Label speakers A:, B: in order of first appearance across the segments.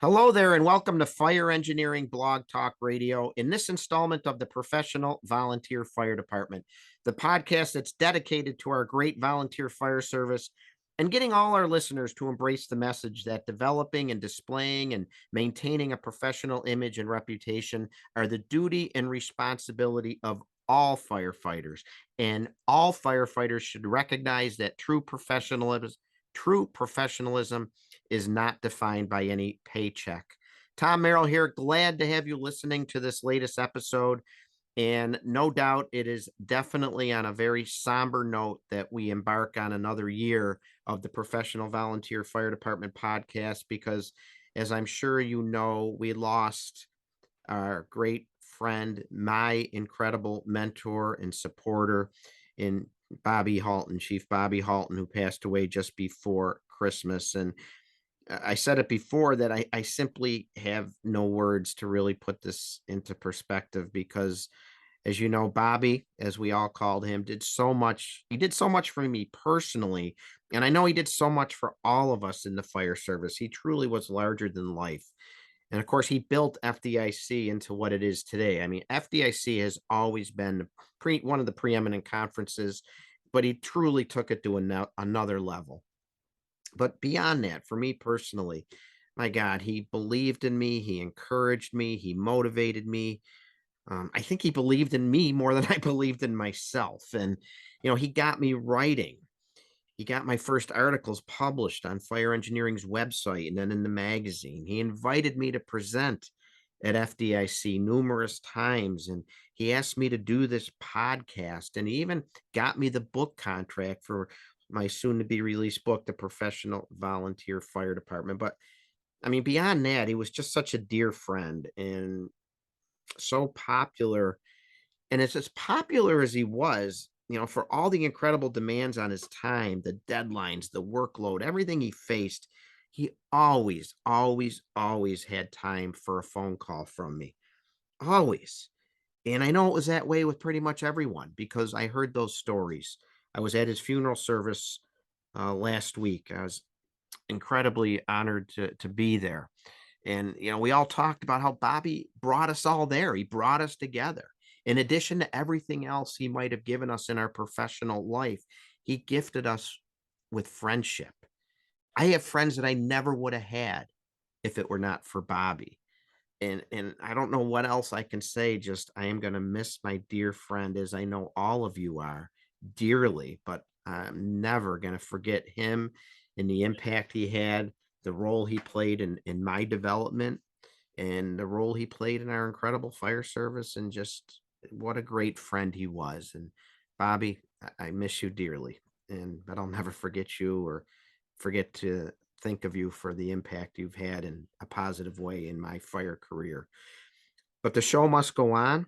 A: Hello there, and welcome to Fire Engineering Blog Talk Radio. In this installment of the Professional Volunteer Fire Department, the podcast that's dedicated to our great volunteer fire service and getting all our listeners to embrace the message that developing and displaying and maintaining a professional image and reputation are the duty and responsibility of all firefighters. And all firefighters should recognize that true professionalism is not defined by any paycheck. Tom Merrill here. Glad to have you listening to this latest episode. And no doubt it is definitely on a very somber note that we embark on another year of the Professional Volunteer Fire Department podcast, because as I'm sure you know, we lost our great friend, my incredible mentor and supporter in Bobby Halton, Chief Bobby Halton, who passed away just before Christmas. And I said it before that I simply have no words to really put this into perspective because, as you know, Bobby, as we all called him, did so much. He did so much for me personally. And I know he did so much for all of us in the fire service. He truly was larger than life. And of course, he built FDIC into what it is today. I mean, FDIC has always been one of the preeminent conferences, but he truly took it to another level. But beyond that, for me personally, my God, he believed in me. He encouraged me. He motivated me. I think he believed in me more than I believed in myself. And, he got me writing. He got my first articles published on Fire Engineering's website and then in the magazine. He invited me to present at FDIC numerous times, and he asked me to do this podcast, and he even got me the book contract for my soon to be released book, The Professional Volunteer Fire Department. But I mean, beyond that, he was just such a dear friend and so popular. And as popular as he was, for all the incredible demands on his time, the deadlines, the workload, everything he faced, he always, always, always had time for a phone call from me. Always. And I know it was that way with pretty much everyone because I heard those stories. I was at his funeral service last week. I was incredibly honored to be there. And, we all talked about how Bobby brought us all there. He brought us together. In addition to everything else he might have given us in our professional life, he gifted us with friendship. I have friends that I never would have had if it were not for Bobby. And I don't know what else I can say. Just I am going to miss my dear friend, as I know all of you are, dearly, but I'm never going to forget him and the impact he had, the role he played in my development, and the role he played in our incredible fire service, and just what a great friend he was. And Bobby, I miss you dearly, but I'll never forget you or forget to think of you for the impact you've had in a positive way in my fire career. But the show must go on.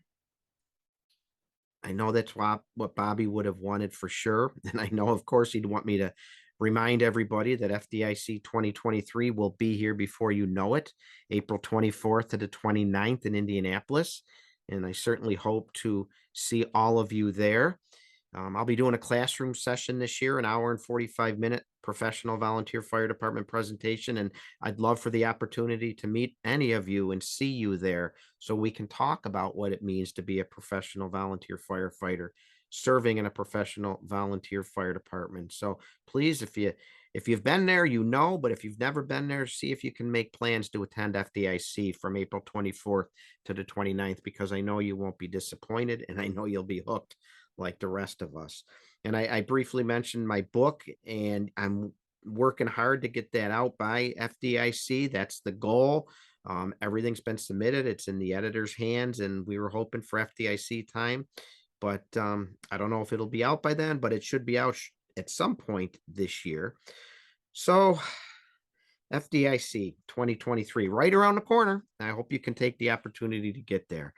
A: I know that's what Bobby would have wanted for sure. And I know, of course, he'd want me to remind everybody that FDIC 2023 will be here before you know it, April 24th to the 29th in Indianapolis. And I certainly hope to see all of you there. I'll be doing a classroom session this year, an hour and 45-minute professional volunteer fire department presentation. And I'd love for the opportunity to meet any of you and see you there so we can talk about what it means to be a professional volunteer firefighter serving in a professional volunteer fire department. So please, if you've been there, but if you've never been there, see if you can make plans to attend FDIC from April 24th to the 29th, because I know you won't be disappointed and I know you'll be hooked like the rest of us. And I briefly mentioned my book, and I'm working hard to get that out by FDIC. That's the goal. Everything's been submitted. It's in the editor's hands, and we were hoping for FDIC time. But I don't know if it'll be out by then, but it should be out at some point this year. So FDIC 2023, right around the corner. I hope you can take the opportunity to get there.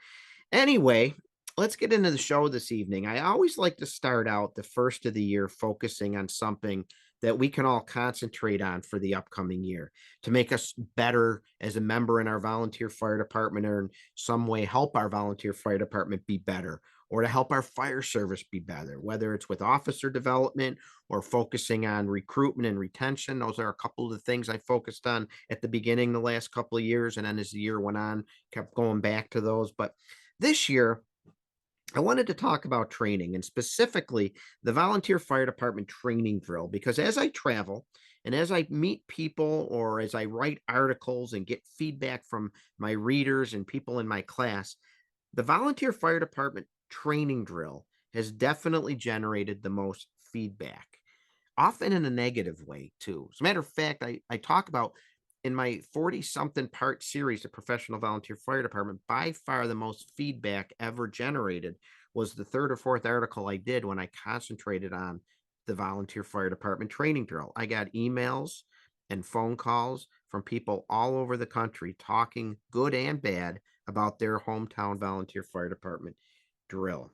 A: Anyway, let's get into the show this evening. I always like to start out the first of the year focusing on something that we can all concentrate on for the upcoming year to make us better as a member in our volunteer fire department, or in some way help our volunteer fire department be better, or to help our fire service be better, whether it's with officer development or focusing on recruitment and retention. Those are a couple of the things I focused on at the beginning the last couple of years. And then as the year went on, kept going back to those. But this year, I wanted to talk about training, and specifically the volunteer fire department training drill, because as I travel and as I meet people, or as I write articles and get feedback from my readers and people in my class, the volunteer fire department training drill has definitely generated the most feedback, often in a negative way too. As a matter of fact, I talk about in my 40 something part series, the professional volunteer fire department, by far the most feedback ever generated was the third or fourth article I did when I concentrated on the volunteer fire department training drill. I got emails and phone calls from people all over the country talking good and bad about their hometown volunteer fire department drill.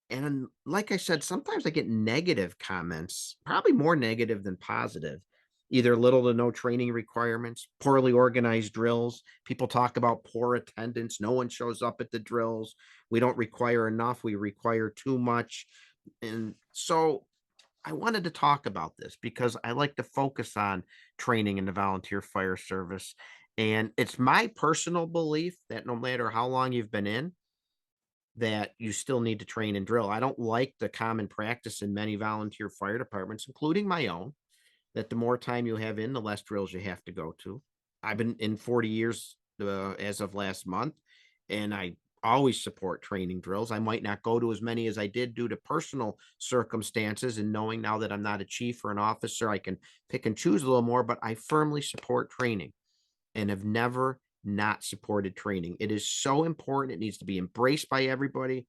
A: And like I said, sometimes I get negative comments, probably more negative than positive. Either little to no training requirements, poorly organized drills. People talk about poor attendance. No one shows up at the drills. We don't require enough. We require too much. And so I wanted to talk about this because I like to focus on training in the volunteer fire service. And it's my personal belief that no matter how long you've been in, that you still need to train and drill. I don't like the common practice in many volunteer fire departments, including my own, that the more time you have in, the less drills you have to go to. I've been in 40 years as of last month, and I always support training drills. I might not go to as many as I did due to personal circumstances, and knowing now that I'm not a chief or an officer, I can pick and choose a little more, but I firmly support training and have never not supported training. It is so important. It needs to be embraced by everybody.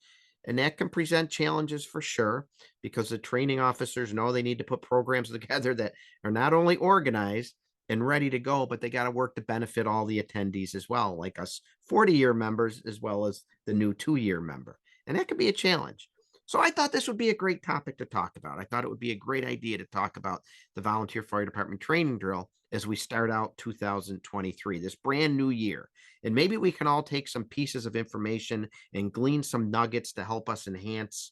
A: And that can present challenges for sure, because the training officers know they need to put programs together that are not only organized and ready to go, but they got to work to benefit all the attendees as well, like us 40-year members, as well as the new 2-year member. And that can be a challenge. So I thought this would be a great topic to talk about. I thought it would be a great idea to talk about the volunteer fire department training drill as we start out 2023, this brand new year. And maybe we can all take some pieces of information and glean some nuggets to help us enhance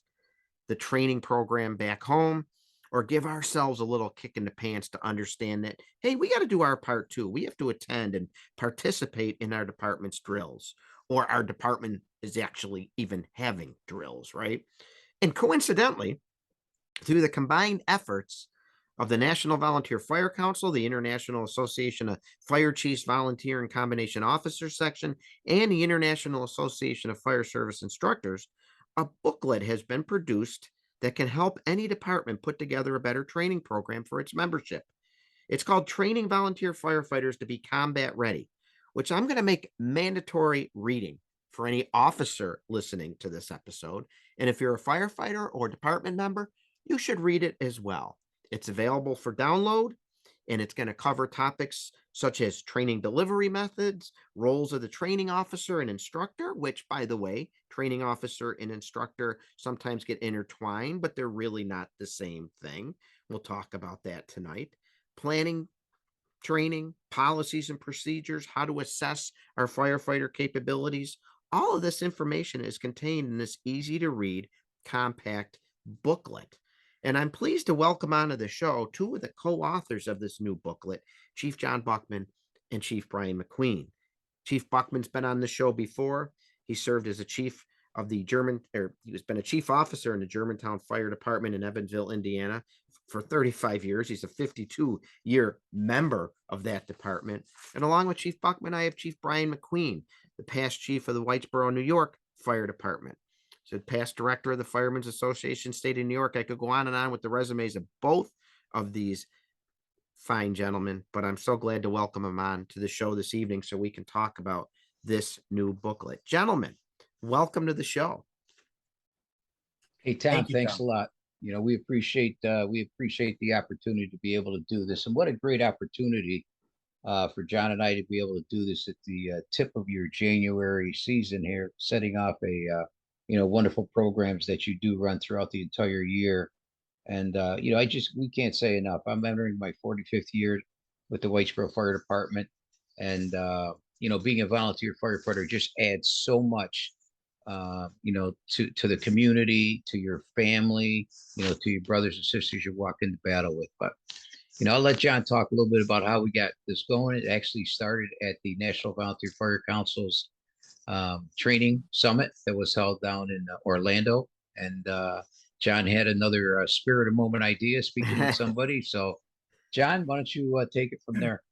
A: the training program back home, or give ourselves a little kick in the pants to understand that, hey, we got to do our part too. We have to attend and participate in our department's drills, or our department is actually even having drills, right? And coincidentally, through the combined efforts of the National Volunteer Fire Council, the International Association of Fire Chiefs, Volunteer and Combination Officers section, and the International Association of Fire Service Instructors, a booklet has been produced that can help any department put together a better training program for its membership. It's called Training Volunteer Firefighters to be Combat Ready, which I'm going to make mandatory reading for any officer listening to this episode. And if you're a firefighter or department member, you should read it as well. It's available for download, and it's going to cover topics such as training delivery methods, roles of the training officer and instructor, which, by the way, training officer and instructor sometimes get intertwined, but they're really not the same thing. We'll talk about that tonight. Planning, training, policies and procedures, how to assess our firefighter capabilities. All of this information is contained in this easy to read, compact booklet. And I'm pleased to welcome onto the show two of the co-authors of this new booklet, Chief John Buckman and Chief Brian McQueen. Chief Buckman's been on the show before. He served as a chief of the he's been a chief officer in the Germantown Fire Department in Evansville, Indiana for 35 years. He's a 52-year member of that department. And along with Chief Buckman, I have Chief Brian McQueen, the past chief of the Whitesboro, New York Fire Department. So past director of the Firemen's Association, State of New York. I could go on and on with the resumes of both of these fine gentlemen, but I'm so glad to welcome them on to the show this evening so we can talk about this new booklet. Gentlemen, welcome to the show.
B: Hey, Tom, thanks a lot. You know, we appreciate the opportunity to be able to do this, and what a great opportunity for John and I to be able to do this at the tip of your January season here, setting off a wonderful programs that you do run throughout the entire year. And we can't say enough. I'm entering my 45th year with the Whitesboro Fire Department, and being a volunteer firefighter just adds so much, to the community, to your family, to your brothers and sisters you walk into battle with. But I'll let John talk a little bit about how we got this going. It actually started at the National Volunteer Fire Council's training summit that was held down in Orlando. And John had another spirit of moment idea, speaking with somebody. So, John, why don't you take it from there?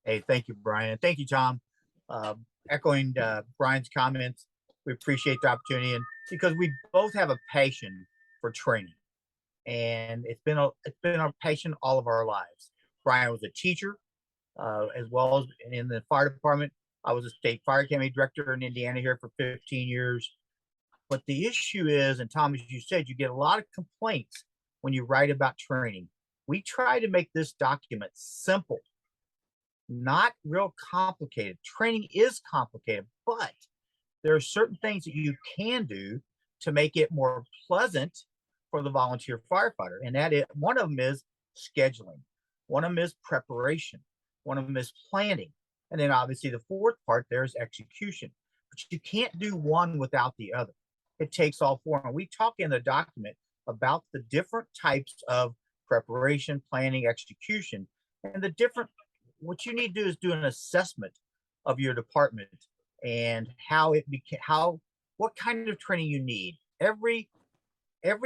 C: Hey, thank you, Brian. Thank you, Tom. Echoing Brian's comments, we appreciate the opportunity, and because we both have a passion for training, and it's been a passion all of our lives. Brian was a teacher, as well as in the fire department. I was a state fire academy director in Indiana here for 15 years. But the issue is, and Tom, as you said, you get a lot of complaints when you write about training. We try to make this document simple, not real complicated. Training is complicated, but there are certain things that you can do to make it more pleasant for the volunteer firefighter. And that is, one of them is scheduling. One of them is preparation. One of them is planning. And then obviously the fourth part there is execution. But you can't do one without the other. It takes all four. And we talk in the document about the different types of preparation, planning, execution, and the different, what you need to do is do an assessment of your department and what kind of training you need. Every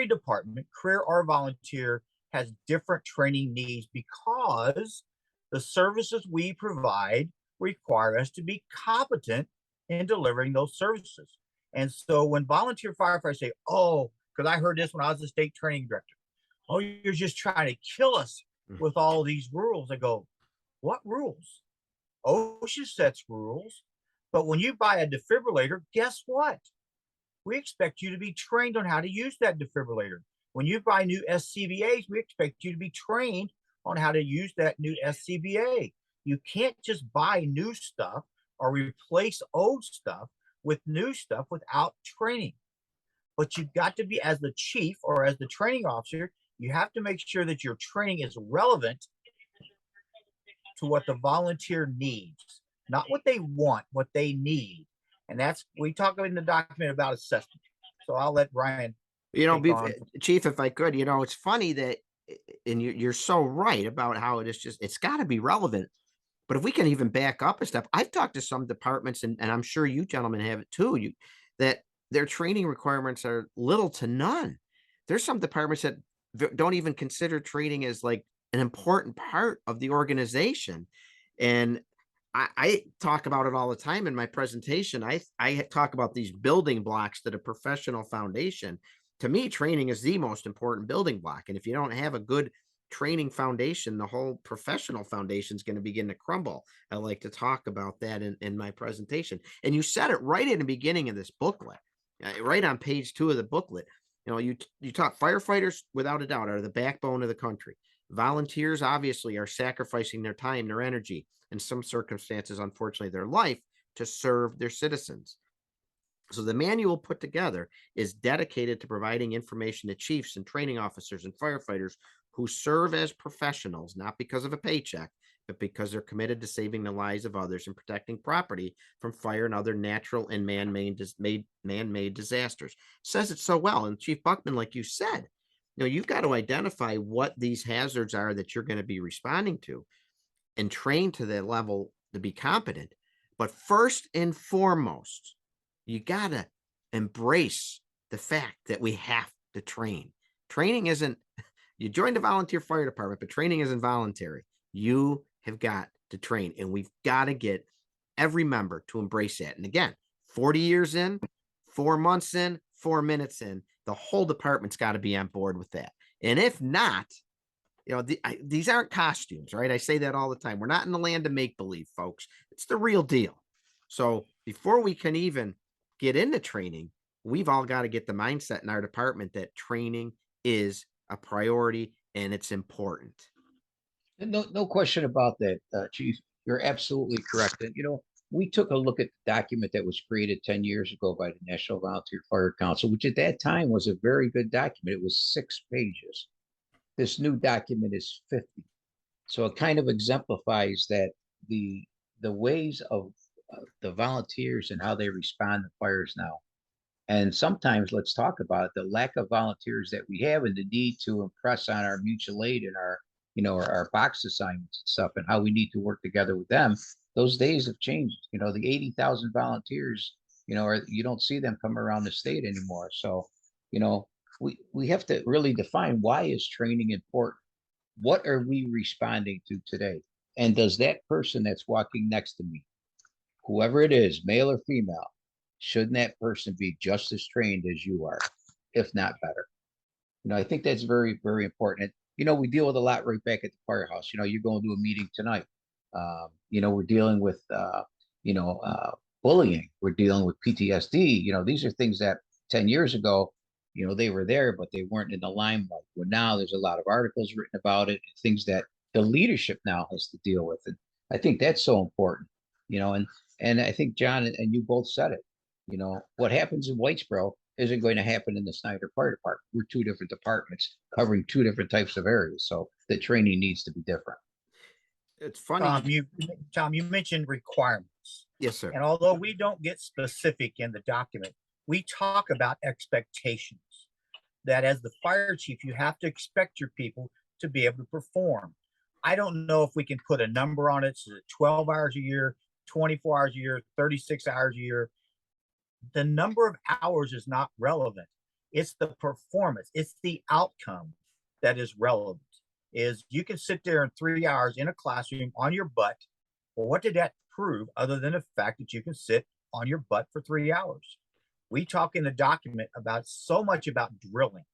C: department, career or volunteer, has different training needs because the services we provide require us to be competent in delivering those services. And so when volunteer firefighters say, oh, because I heard this when I was the state training director, oh, you're just trying to kill us with all these rules. I go, what rules? OSHA sets rules. But when you buy a defibrillator, guess what? We expect you to be trained on how to use that defibrillator. When you buy new SCBAs, we expect you to be trained on how to use that new SCBA. You can't just buy new stuff or replace old stuff with new stuff without training. But you've got to be, as the chief or as the training officer, you have to make sure that your training is relevant to what the volunteer needs, not what they want, what they need. And that's, we talk in the document about assessment. So I'll let Brian.
A: Chief, if I could, it's funny that, and you're so right about how it's got to be relevant. But if we can even back up a step, I've talked to some departments, and I'm sure you gentlemen have it too, that their training requirements are little to none. There's some departments that don't even consider training as like an important part of the organization. And I talk about it all the time in my presentation. I talk about these building blocks to the professional foundation. To me, training is the most important building block. And if you don't have a good training foundation, the whole professional foundation is going to begin to crumble. I like to talk about that in my presentation. And you said it right in the beginning of this booklet, right on page 2 of the booklet. You talk firefighters, without a doubt, are the backbone of the country. Volunteers obviously are sacrificing their time, their energy, in some circumstances, unfortunately, their life to serve their citizens. So the manual put together is dedicated to providing information to chiefs and training officers and firefighters who serve as professionals, not because of a paycheck, but because they're committed to saving the lives of others and protecting property from fire and other natural and man-made disasters. Says it so well. And Chief Buckman, like you said, you've got to identify what these hazards are that you're going to be responding to and train to that level to be competent. But first and foremost, you got to embrace the fact that we have to train. Training isn't, you joined the volunteer fire department, but training isn't voluntary. You have got to train, and we've got to get every member to embrace that. And again, 40 years in, 4 months in, 4 minutes in, the whole department's got to be on board with that. And if not, these aren't costumes, right? I say that all the time. We're not in the land of make-believe, folks. It's the real deal. So before we can even get into training, we've all got to get the mindset in our department that training is a priority and it's important.
B: No question about that, Chief. You're absolutely correct. And, we took a look at the document that was created 10 years ago by the National Volunteer Fire Council, which at that time was a very good document. It was 6 pages. This new document is 50. So it kind of exemplifies that the ways of the volunteers and how they respond to fires now. And sometimes let's talk about the lack of volunteers that we have and the need to impress on our mutual aid and our, our box assignments and stuff and how we need to work together with them. Those days have changed. The 80,000 volunteers, or you don't see them come around the state anymore. So, we have to really define, why is training important? What are we responding to today? And does that person that's walking next to me, whoever it is, male or female, shouldn't that person be just as trained as you are, if not better? I think that's very, very important. And, we deal with a lot right back at the firehouse. You're going to a meeting tonight. We're dealing with, bullying. We're dealing with PTSD. These are things that 10 years ago, they were there, but they weren't in the limelight. Well, now there's a lot of articles written about it, things that the leadership now has to deal with. And I think that's so important, and I think John and you both said it. What happens in Whitesboro isn't going to happen in the Snyder Fire Department. We're two different departments covering two different types of areas. So the training needs to be different.
A: It's funny.
C: Tom, you mentioned requirements.
A: Yes, sir.
C: And although we don't get specific in the document, we talk about expectations. That as the fire chief, you have to expect your people to be able to perform. I don't know if we can put a number on it. Is it 12 hours a year, 24 hours a year, 36 hours a year? The number of hours is not relevant. It's the performance. It's the outcome that is relevant. Is you can sit there in 3 hours in a classroom on your butt. Well, what did that prove other than the fact that you can sit on your butt for 3 hours? We talk in the document about so much about drilling,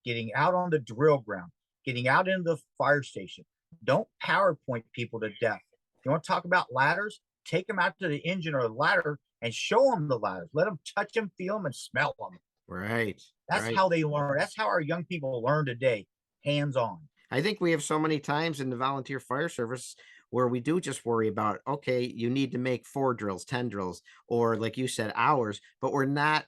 C: getting out on the drill ground, getting out into the fire station. Don't PowerPoint people to death. You want to talk about ladders? Take them out to the engine or the ladder and show them the ladders. Let them touch them, feel them, and smell them.
A: Right.
C: That's how they learn. That's how our young people learn today, hands-on.
A: I think we have so many times in the volunteer fire service where we do just worry about, okay, you need to make 4 drills, 10 drills, or like you said, hours, but we're not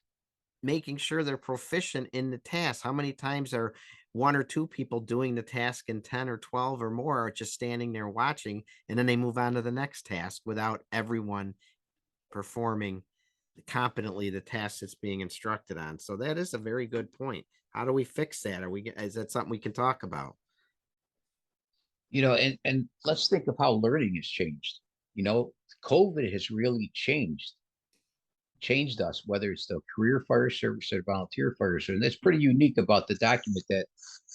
A: making sure they're proficient in the task. How many times are 1 or 2 people doing the task and 10 or 12 or more are just standing there watching, and then they move on to the next task without everyone performing competently the task that's being instructed on. So that is a very good point. How do we fix that? Is that something we can talk about?
B: And let's think of how learning has changed. COVID has really changed us, whether it's the career fire service or volunteer fire service. And that's pretty unique about the document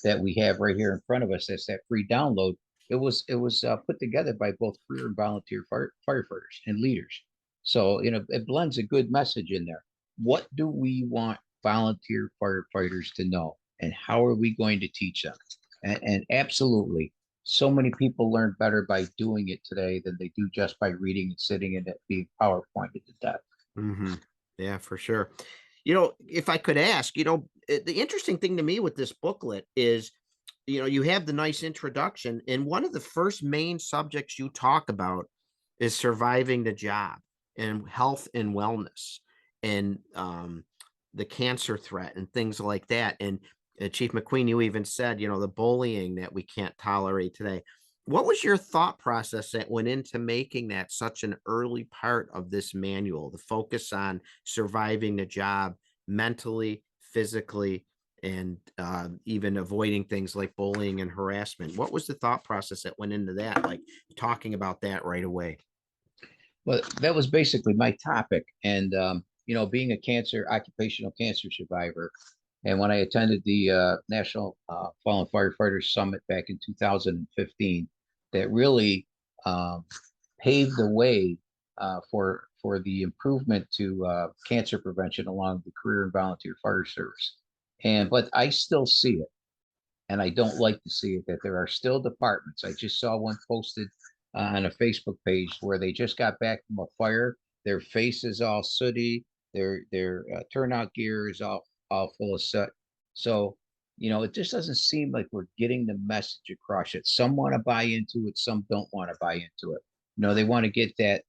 B: that we have right here in front of us. That's that free download. It was put together by both career and volunteer firefighters and leaders. So, it blends a good message in there. What do we want volunteer firefighters to know, and how are we going to teach them? And absolutely, so many people learn better by doing it today than they do just by reading and sitting in it being PowerPointed to death.
A: Mm-hmm. Yeah, for sure. If I could ask, the interesting thing to me with this booklet is, you have the nice introduction, and one of the first main subjects you talk about is surviving the job and health and wellness and the cancer threat and things like that. And Chief McQueen, you even said, the bullying that we can't tolerate today. What was your thought process that went into making that such an early part of this manual, the focus on surviving the job mentally, physically, and even avoiding things like bullying and harassment? What was the thought process that went into that, like talking about that right away?
B: Well, that was basically my topic. And, being a occupational cancer survivor, and when I attended the National Fallen Firefighters Summit back in 2015, that really paved the way for the improvement to cancer prevention along the career and volunteer fire service. But I still see it, and I don't like to see it, that there are still departments. I just saw one posted on a Facebook page where they just got back from a fire. Their face is all sooty. Their turnout gear is all full of soot. So, it just doesn't seem like we're getting the message across. That some want to buy into it, some don't want to buy into it. They want to get that,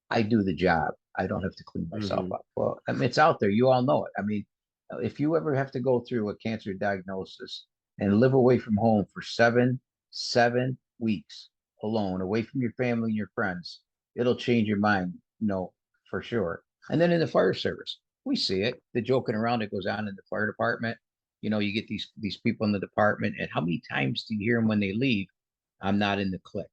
B: I do the job. I don't have to clean myself up. Well, I mean, it's out there. You all know it. I mean, if you ever have to go through a cancer diagnosis, and live away from home for seven weeks alone, away from your family and your friends, it'll change your mind, for sure. And then in the fire service, we see it, the joking around that goes on in the fire department. You get these people in the department, and how many times do you hear them when they leave? I'm not in the clique.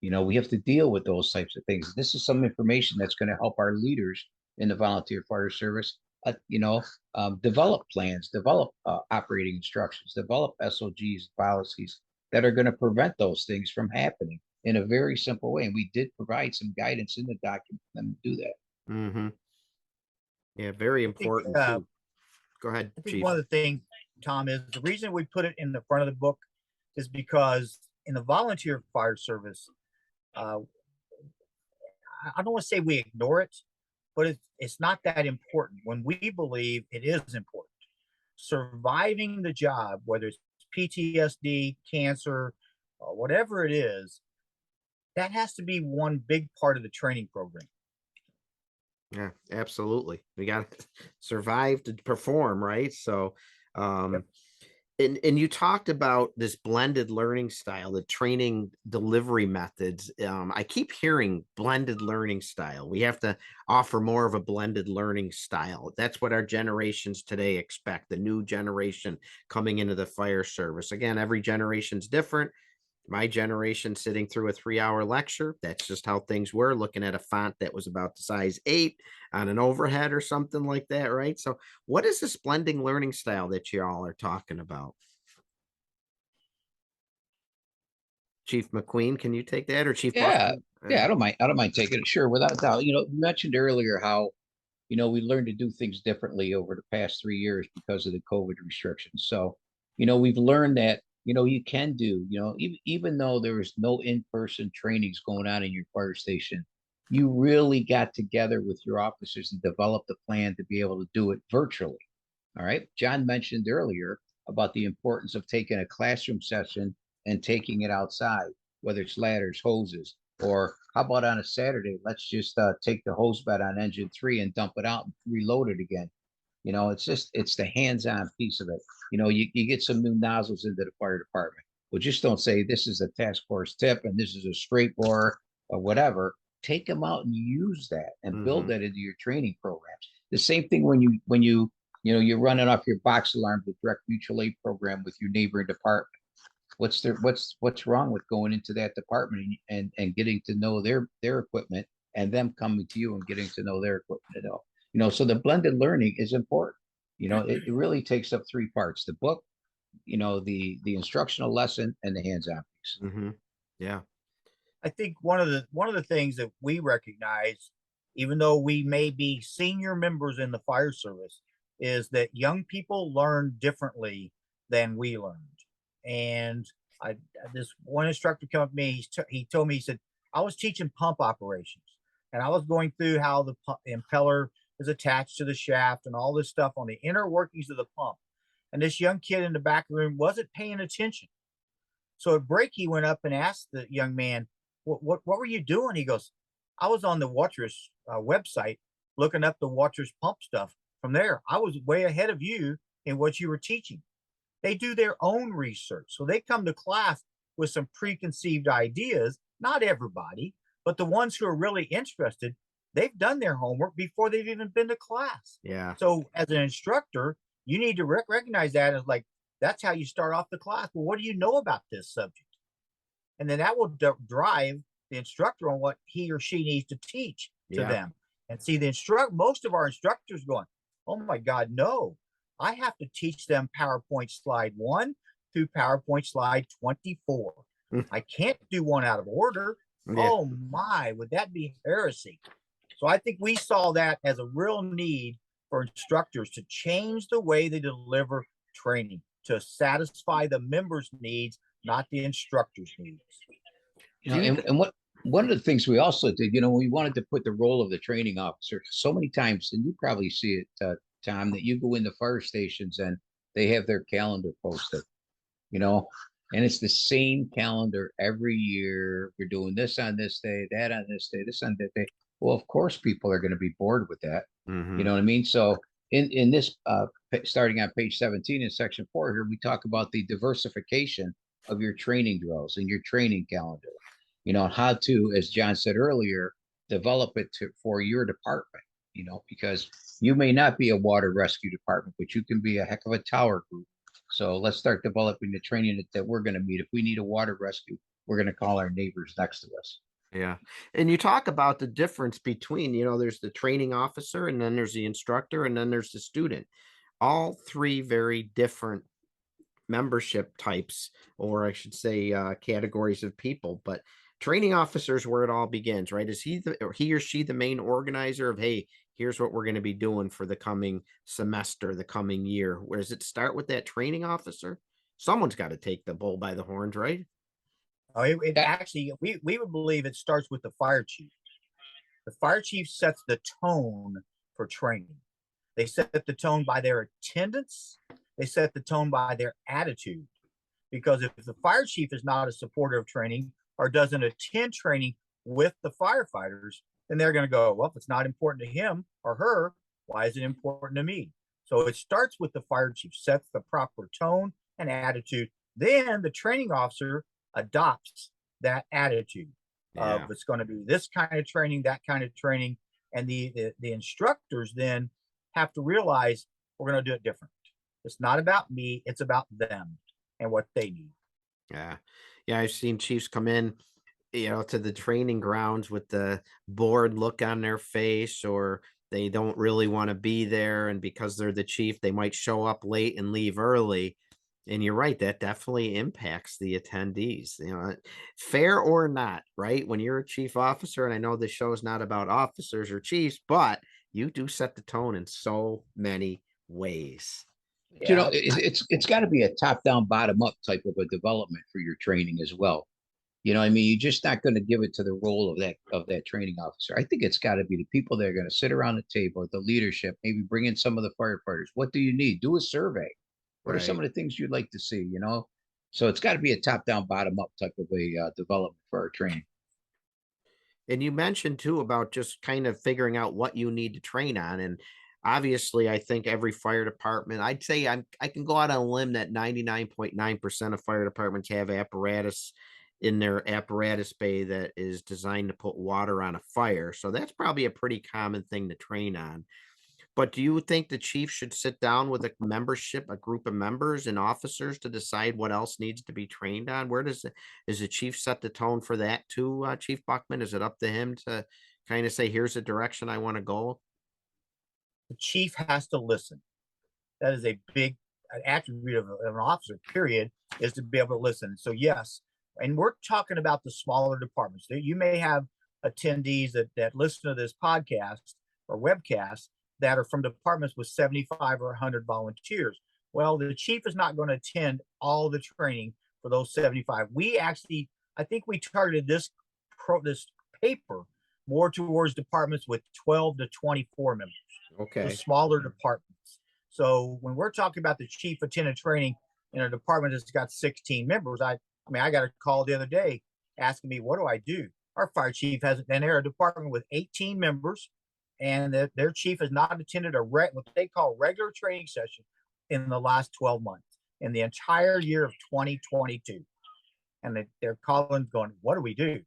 B: We have to deal with those types of things. This is some information that's going to help our leaders in the volunteer fire service, develop plans, develop operating instructions, develop SOGs, policies that are going to prevent those things from happening in a very simple way. And we did provide some guidance in the document for them to do that.
A: Mm-hmm. Yeah, very important too. Go ahead,
C: I think
A: Chief.
C: one of the things, Tom, is the reason we put it in the front of the book is because in the volunteer fire service, I don't want to say we ignore it, but it's not that important when we believe it is important. Surviving the job, whether it's PTSD, cancer, whatever it is, that has to be one big part of the training program.
A: Yeah, absolutely. We got to survive to perform, right? So,
C: Yep.
A: and you talked about this blended learning style, the training delivery methods. I keep hearing blended learning style. We have to offer more of a blended learning style. That's what our generations today expect, the new generation coming into the fire service. Again, every generation's different. My generation sitting through a 3-hour lecture, that's just how things were, looking at a font that was about the size 8 on an overhead or something like that, right? So what is this blending learning style that you all are talking about? Chief McQueen, can you take that, or Chief
B: Yeah.
A: Buckman?
B: Yeah. I don't mind taking it. Sure. Without a doubt. You mentioned earlier how, we learned to do things differently over the past 3 years because of the COVID restrictions. So, we've learned that, you can do, even though there was no in-person trainings going on in your fire station, you really got together with your officers and developed a plan to be able to do it virtually. All right. John mentioned earlier about the importance of taking a classroom session and taking it outside, whether it's ladders, hoses, or how about on a Saturday, let's just take the hose bed on engine 3 and dump it out and reload it again. It's the hands-on piece of it. You get some new nozzles into the fire department. Well, just don't say this is a task force tip and this is a straight bore or whatever. Take them out and use that and build that into your training programs. The same thing when you're running off your box alarm, the direct mutual aid program with your neighboring department. What's wrong with going into that department and getting to know their equipment, and them coming to you and getting to know their equipment at all. So the blended learning is important. It really takes up 3 parts: the book, the instructional lesson, and the hands-on piece.
A: Mm-hmm. Yeah.
C: I think one of the things that we recognize, even though we may be senior members in the fire service, is that young people learn differently than we learned. And I this one instructor came up to me. He told me, he said, I was teaching pump operations, and I was going through how the impeller is attached to the shaft and all this stuff on the inner workings of the pump. And this young kid in the back room wasn't paying attention. So at break, he went up and asked the young man, what were you doing? He goes, I was on the Waters website looking up the Waters pump stuff. From there, I was way ahead of you in what you were teaching. They do their own research. So they come to class with some preconceived ideas. Not everybody, but the ones who are really interested, they've done their homework before they've even been to class.
A: Yeah.
C: So as an instructor, you need to recognize that as like, that's how you start off the class. Well, what do you know about this subject? And then that will drive the instructor on what he or she needs to teach to them. And see, most of our instructors going, oh my God, no, I have to teach them PowerPoint slide 1 through PowerPoint slide 24. I can't do one out of order. Yeah. Oh my, would that be heresy? So I think we saw that as a real need for instructors to change the way they deliver training to satisfy the members' needs, not the instructors' needs.
B: And one of the things we also did, we wanted to put the role of the training officer so many times, and you probably see it, Tom, that you go in the fire stations and they have their calendar posted, and it's the same calendar every year. We're doing this on this day, that on this day, this on that day. Well, of course, people are going to be bored with that. You know what I mean? So in this starting on page 17 in section 4 here, we talk about the diversification of your training drills and your training calendar. You know, how to, as John said earlier, develop it for your department, you know, because you may not be a water rescue department, but you can be a heck of a tower group. So let's start developing the training that we're going to meet. If we need a water rescue, we're going to call our neighbors next to us.
A: Yeah. And you talk about the difference between, there's the training officer, and then there's the instructor, and then there's the student. All three very different membership types, or I should say, categories of people. But training officer is where it all begins, right? Is he or she the main organizer of, hey, here's what we're going to be doing for the coming semester, the coming year? Where does it start with that training officer? Someone's got to take the bull by the horns, right?
C: Oh, it actually, we would believe it starts with the fire chief. The fire chief sets the tone for training. They set the tone by their attendance. They set the tone by their attitude. Because if the fire chief is not a supporter of training or doesn't attend training with the firefighters, then they're going to go, well, if it's not important to him or her, why is it important to me? So it starts with the fire chief, sets the proper tone and attitude. Then the training officer adopts that attitude of it's going to be this kind of training, that kind of training. And the instructors then have to realize we're going to do it different. It's not about me. It's about them and what they need.
A: Yeah. Yeah. I've seen chiefs come in, to the training grounds with the bored look on their face, or they don't really want to be there. And because they're the chief, they might show up late and leave early. And you're right, that definitely impacts the attendees, fair or not, right? When you're a chief officer, and I know this show is not about officers or chiefs, but you do set the tone in so many ways.
B: Yeah. You know, it's got to be a top down, bottom up type of a development for your training as well. You know, I mean, you're just not going to give it to the role of that training officer. I think it's got to be the people that are going to sit around the table, the leadership, maybe bring in some of the firefighters. What do you need? Do a survey. What are some of the things you'd like to see? You know, so it's got to be a top down, bottom up type of a development for our training.
A: And you mentioned too about just kind of figuring out what you need to train on. And obviously, I think every fire department, I'd say I can go out on a limb that 99.9% of fire departments have apparatus in their apparatus bay that is designed to put water on a fire. So that's probably a pretty common thing to train on. But do you think the chief should sit down with a group of members and officers to decide what else needs to be trained on? Does the chief set the tone for that too, Chief Buckman? Is it up to him to kind of say, here's the direction I want to go?
C: The chief has to listen. That is a big attribute of an officer, period, is to be able to listen. So yes, and we're talking about the smaller departments. You may have attendees that listen to this podcast or webcast that are from departments with 75 or 100 volunteers. Well, the chief is not going to attend all the training for those 75. I think we targeted this paper more towards departments with 12 to 24 members.
A: Okay.
C: So smaller departments. So when we're talking about the chief attended training in a department that's got 16 members, I got a call the other day asking me, what do I do? Our fire chief hasn't been there. A department with 18 members, and their chief has not attended what they call regular training session in the last 12 months, in the entire year of 2022. And they're calling going, what do we do?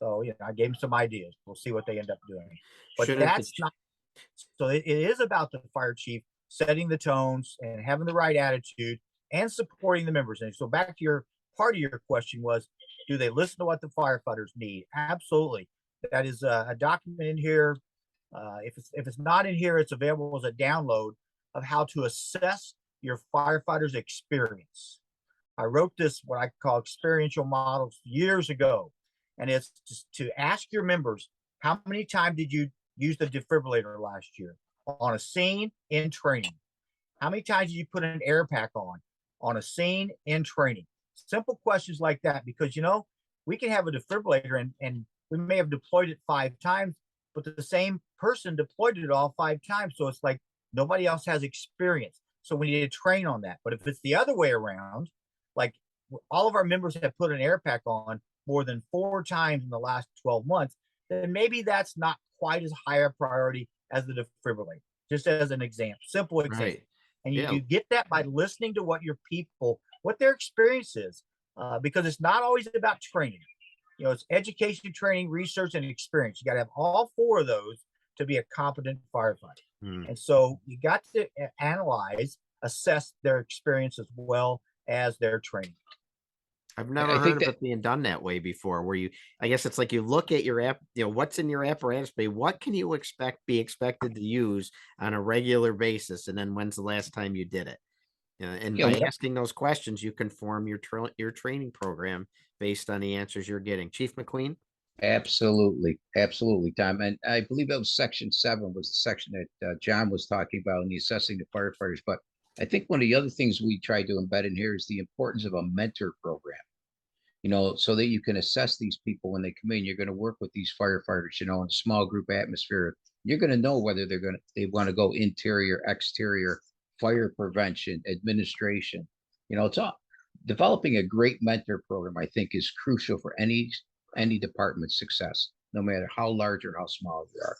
C: So, I gave them some ideas. We'll see what they end up doing. But so it is about the fire chief setting the tones and having the right attitude and supporting the members. And so back to part of your question was, do they listen to what the firefighters need? Absolutely. That is a document in here. If it's not in here, it's available as a download of how to assess your firefighter's experience. I wrote this, what I call experiential models, years ago. And it's just to ask your members, how many times did you use the defibrillator last year on a scene in training? How many times did you put an air pack on a scene in training? Simple questions like that, because, we can have a defibrillator and we may have deployed it 5 times, but the same person deployed it all 5 times. So it's like nobody else has experience. So we need to train on that. But if it's the other way around, like all of our members have put an air pack on more than 4 times in the last 12 months, then maybe that's not quite as high a priority as the defibrillator. just as an example, simple example.
A: Right.
C: And
A: Yeah.
C: you get that by listening to what your people, what their experience is, because it's not always about training. It's education, training, research, and experience. You got to have all four of those to be a competent firefighter.
A: Mm.
C: And so you got to analyze, assess their experience as well as their training.
A: I've never
B: I
A: heard
B: think
A: of
B: that
A: it being done that way before, where I guess it's like you look at your app, what's in your apparatus bay, what can you be expected to use on a regular basis? And then when's the last time you did it? And
B: you
A: by
B: know
A: asking those questions, you can form your training program based on the answers you're getting. Chief McQueen?
B: absolutely, absolutely, Tom. And I believe that was section 7 was the section that John was talking about in the assessing the firefighters. But I think one of the other things we tried to embed in here is the importance of a mentor program. So that you can assess these people when they come in. You're going to work with these firefighters, in a small group atmosphere. You're going to know whether they want to go interior, exterior, fire prevention, administration. It's all developing a great mentor program, I think, is crucial for any department's success, no matter how large or how small they are.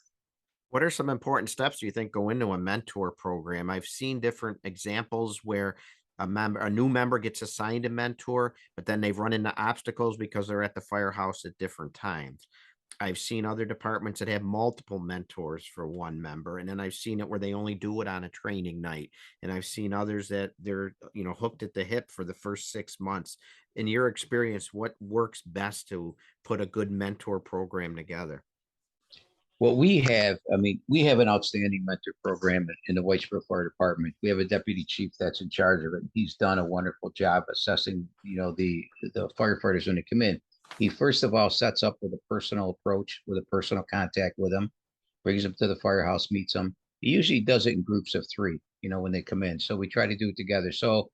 A: What are some important steps you think go into a mentor program? I've seen different examples where a new member gets assigned a mentor, but then they've run into obstacles because they're at the firehouse at different times. I've seen other departments that have multiple mentors for one member, and then I've seen it where they only do it on a training night. And I've seen others that they're, hooked at the hip for the first 6 months. In your experience, what works best to put a good mentor program together?
B: What we have, I mean, we have an outstanding mentor program in the Whitesboro Fire Department. We have a deputy chief that's in charge of it. He's done a wonderful job assessing, the firefighters when they come in. He first of all sets up with a personal approach, with a personal contact with them, brings them to the firehouse, meets them. He usually does it in groups of 3, when they come in. So we try to do it together. So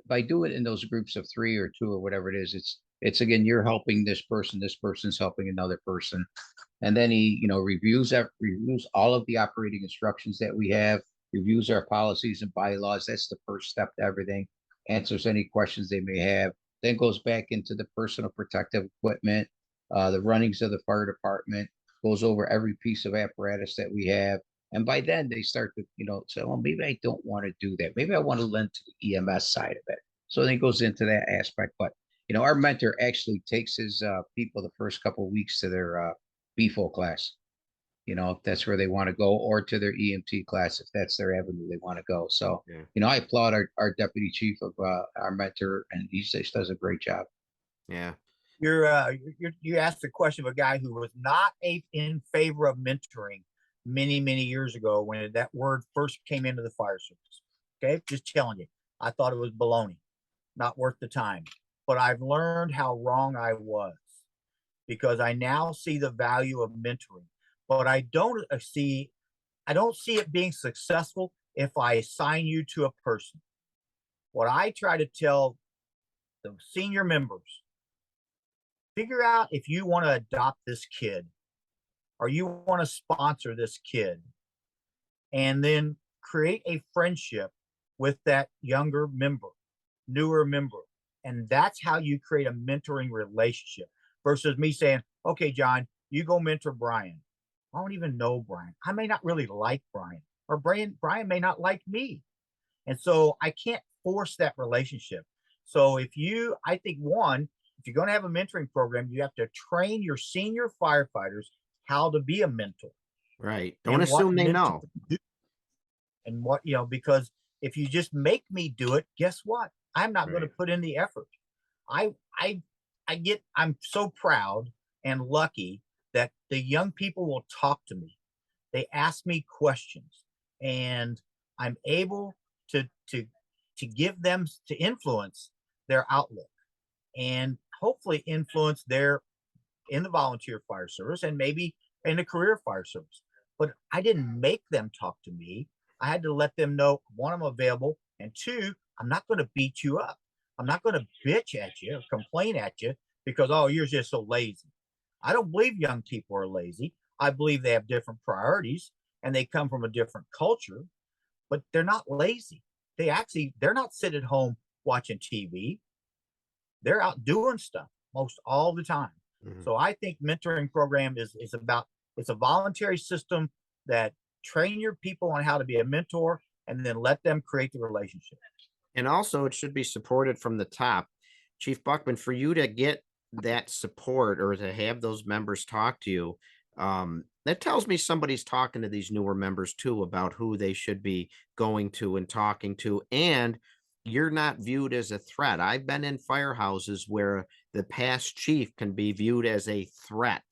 B: by doing it in those groups of 3 or 2 or whatever it is, it's again, you're helping this person's helping another person. And then he, reviews all of the operating instructions that we have, reviews our policies and bylaws. That's the first step to everything. Answers any questions they may have. Then goes back into the personal protective equipment, the runnings of the fire department, goes over every piece of apparatus that we have. And by then they start to, say, well, maybe I don't want to do that. Maybe I want to lend to the EMS side of it. So then he goes into that aspect. But, our mentor actually takes his people the first couple of weeks to their BFO class, if that's where they want to go, or to their EMT class, if that's their avenue they want to go. So,
A: Yeah.
B: I applaud our deputy chief of our mentor, and he just does a great job.
A: Yeah.
C: You asked the question of a guy who was not in favor of mentoring many years ago when that word first came into the fire service. Okay, just telling you, I thought it was baloney, not worth the time. But I've learned how wrong I was, because I now see the value of mentoring. But I don't see it being successful if I assign you to a person. What I try to tell the senior members, figure out if you want to adopt this kid or you want to sponsor this kid, and then create a friendship with that younger member, newer member. And that's how you create a mentoring relationship versus me saying, okay, John, you go mentor Brian. I don't even know Brian. I may not really like Brian, or Brian may not like me. And so I can't force that relationship. So I think if you're going to have a mentoring program, you have to train your senior firefighters how to be a mentor.
A: Right. Don't assume they know.
C: And what, because if you just make me do it, guess what? I'm not going to put in the effort. I'm so proud and lucky that the young people will talk to me. They ask me questions, and I'm able to give them, to influence their outlook, and hopefully influence their in the volunteer fire service and maybe in the career fire service. But I didn't make them talk to me. I had to let them know, 1, I'm available, and 2, I'm not going to beat you up. I'm not going to bitch at you or complain at you because, oh, you're just so lazy. I don't believe young people are lazy. I believe they have different priorities and they come from a different culture, but they're not lazy. They're not sitting at home watching TV. They're out doing stuff most all the time. Mm-hmm. So I think mentoring program is about, it's a voluntary system that train your people on how to be a mentor, and then let them create the relationship.
A: And also, it should be supported from the top. Chief Buckman, for you to get that support or to have those members talk to you, that tells me somebody's talking to these newer members too about who they should be going to and talking to. And you're not viewed as a threat. I've been in firehouses where the past chief can be viewed as a threat.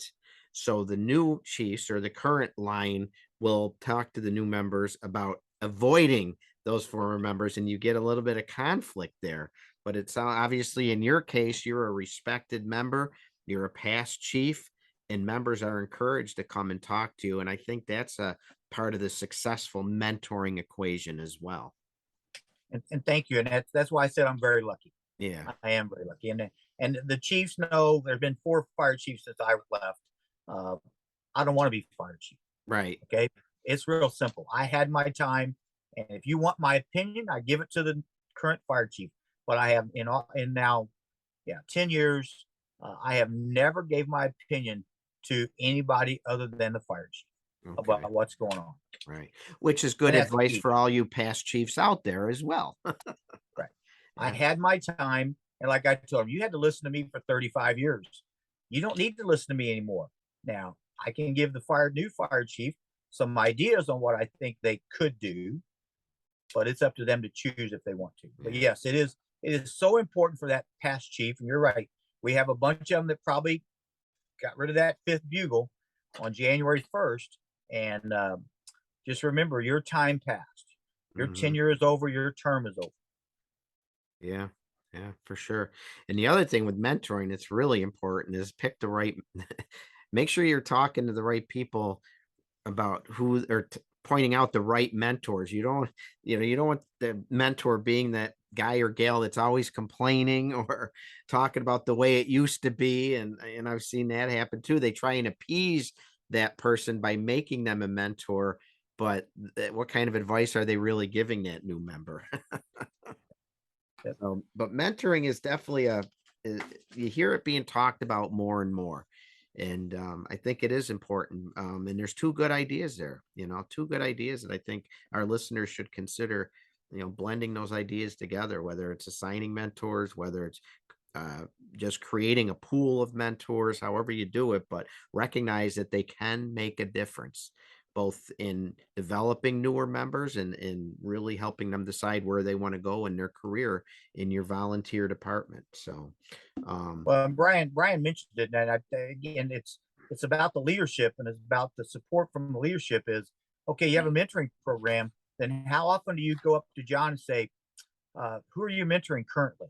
A: So the new chiefs or the current line will talk to the new members about avoiding those former members, and you get a little bit of conflict there. But it's obviously in your case, you're a respected member, you're a past chief, and members are encouraged to come and talk to you. And I think that's a part of the successful mentoring equation as well.
C: And thank you. And that's why I said I'm very lucky.
A: Yeah.
C: I am very lucky. And the chiefs know there have been 4 fire chiefs since I left. I don't want to be fire chief.
A: Right.
C: Okay. It's real simple. I had my time. And if you want my opinion, I give it to the current fire chief. But I have in now, 10 years, I have never gave my opinion to anybody other than the fire chief about what's going on.
A: Right. Which is good advice for all you past chiefs out there as well.
C: Right. I had my time. And like I told him, you had to listen to me for 35 years. You don't need to listen to me anymore. Now, I can give the new fire chief some ideas on what I think they could do, but it's up to them to choose if they want to. But yes, it is so important for that past chief. And you're right. We have a bunch of them that probably got rid of that 5th bugle on January 1st. And just remember, your time passed. Your tenure is over. Your term is over.
A: Yeah. Yeah, for sure. And the other thing with mentoring, it's really important is pick the right, make sure you're talking to the right people about who are pointing out the right mentors. You don't want the mentor being that guy or gal that's always complaining or talking about the way it used to be. And I've seen that happen too. They try and appease that person by making them a mentor, but what kind of advice are they really giving that new member? But mentoring is definitely you hear it being talked about more and more. And I think it is important. And there's 2 good ideas there, 2 good ideas that I think our listeners should consider, blending those ideas together, whether it's assigning mentors, whether it's just creating a pool of mentors, however you do it, but recognize that they can make a difference, both in developing newer members and really helping them decide where they want to go in their career in your volunteer department. So,
C: well, Brian mentioned it, and again, it's about the leadership, and it's about the support from the leadership. Is okay. You have a mentoring program. Then how often do you go up to John and say, "Who are you mentoring currently,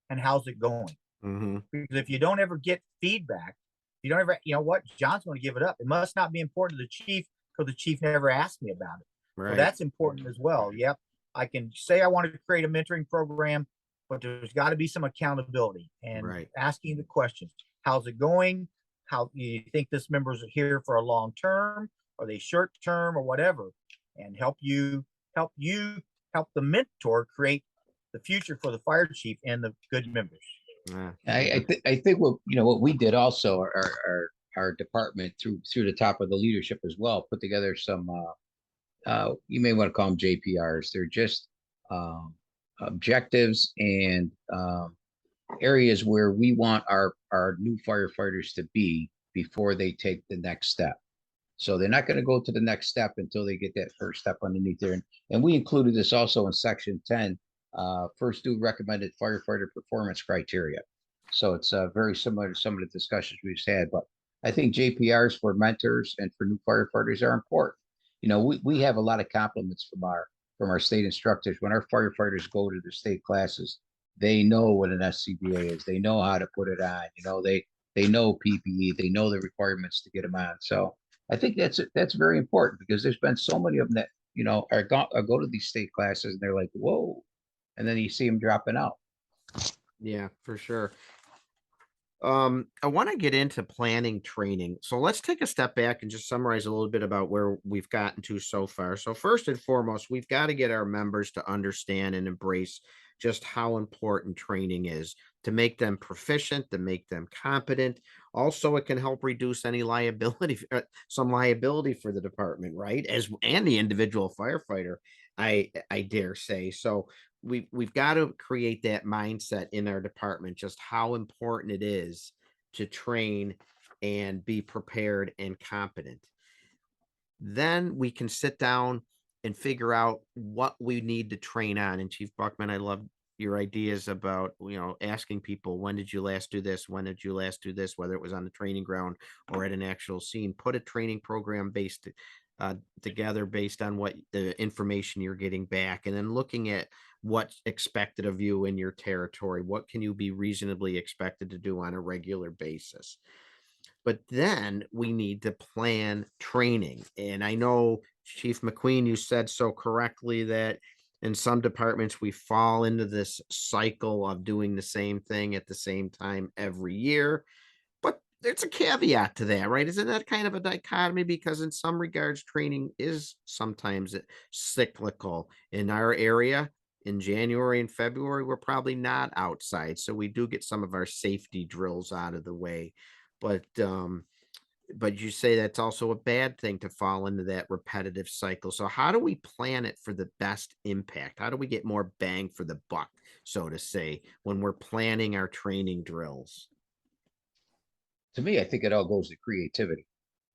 C: and how's it going?" Because if you don't ever get feedback, you don't ever, what, John's going to give it up. It must not be important to the chief because the chief never asked me about it. Right. So that's important as well. Yep. I can say I want to create a mentoring program, but there's got to be some accountability and asking the questions. How's it going? How do you think this members are here for a long term? Are they short term or whatever? And help the mentor create the future for the fire chief and the good members.
B: I think what we did also, our department through the top of the leadership as well, put together some you may want to call them JPRs. They're just objectives and areas where we want our new firefighters to be before they take the next step. So they're not going to go to the next step until they get that first step underneath there. And we included this also in section 10, first do recommended firefighter performance criteria. So it's very similar to some of the discussions we've had, but I think JPRs for mentors and for new firefighters are important. We have a lot of compliments from our state instructors. When our firefighters go to the state classes, they know what an SCBA is. They know how to put it on. They know PPE. They know the requirements to get them on. So I think that's very important because there's been so many of them that go to these state classes and they're like, whoa, and then you see them dropping out.
A: Yeah, for sure. I want to get into planning training. So let's take a step back and just summarize a little bit about where we've gotten to so far. So first and foremost, we've got to get our members to understand and embrace just how important training is to make them proficient, to make them competent. Also, it can help reduce any liability, some liability for the department, right? As and the individual firefighter, I dare say. So we've got to create that mindset in our department, just how important it is to train and be prepared and competent. Then we can sit down and figure out what we need to train on. And Chief Buckman, I love your ideas about, asking people, when did you last do this? When did you last do this? Whether it was on the training ground or at an actual scene, put a training program together based on what the information you're getting back, and then looking at what's expected of you in your territory. What can you be reasonably expected to do on a regular basis? But then we need to plan training. And I know, Chief McQueen, you said so correctly that in some departments we fall into this cycle of doing the same thing at the same time every year. But there's a caveat to that, right? Isn't that kind of a dichotomy? Because in some regards, training is sometimes cyclical. In our area, in January and February, we're probably not outside. So we do get some of our safety drills out of the way. But you say that's also a bad thing to fall into that repetitive cycle. So how do we plan it for the best impact? How do we get more bang for the buck, so to say, when we're planning our training drills?
B: To me, I think it all goes to creativity.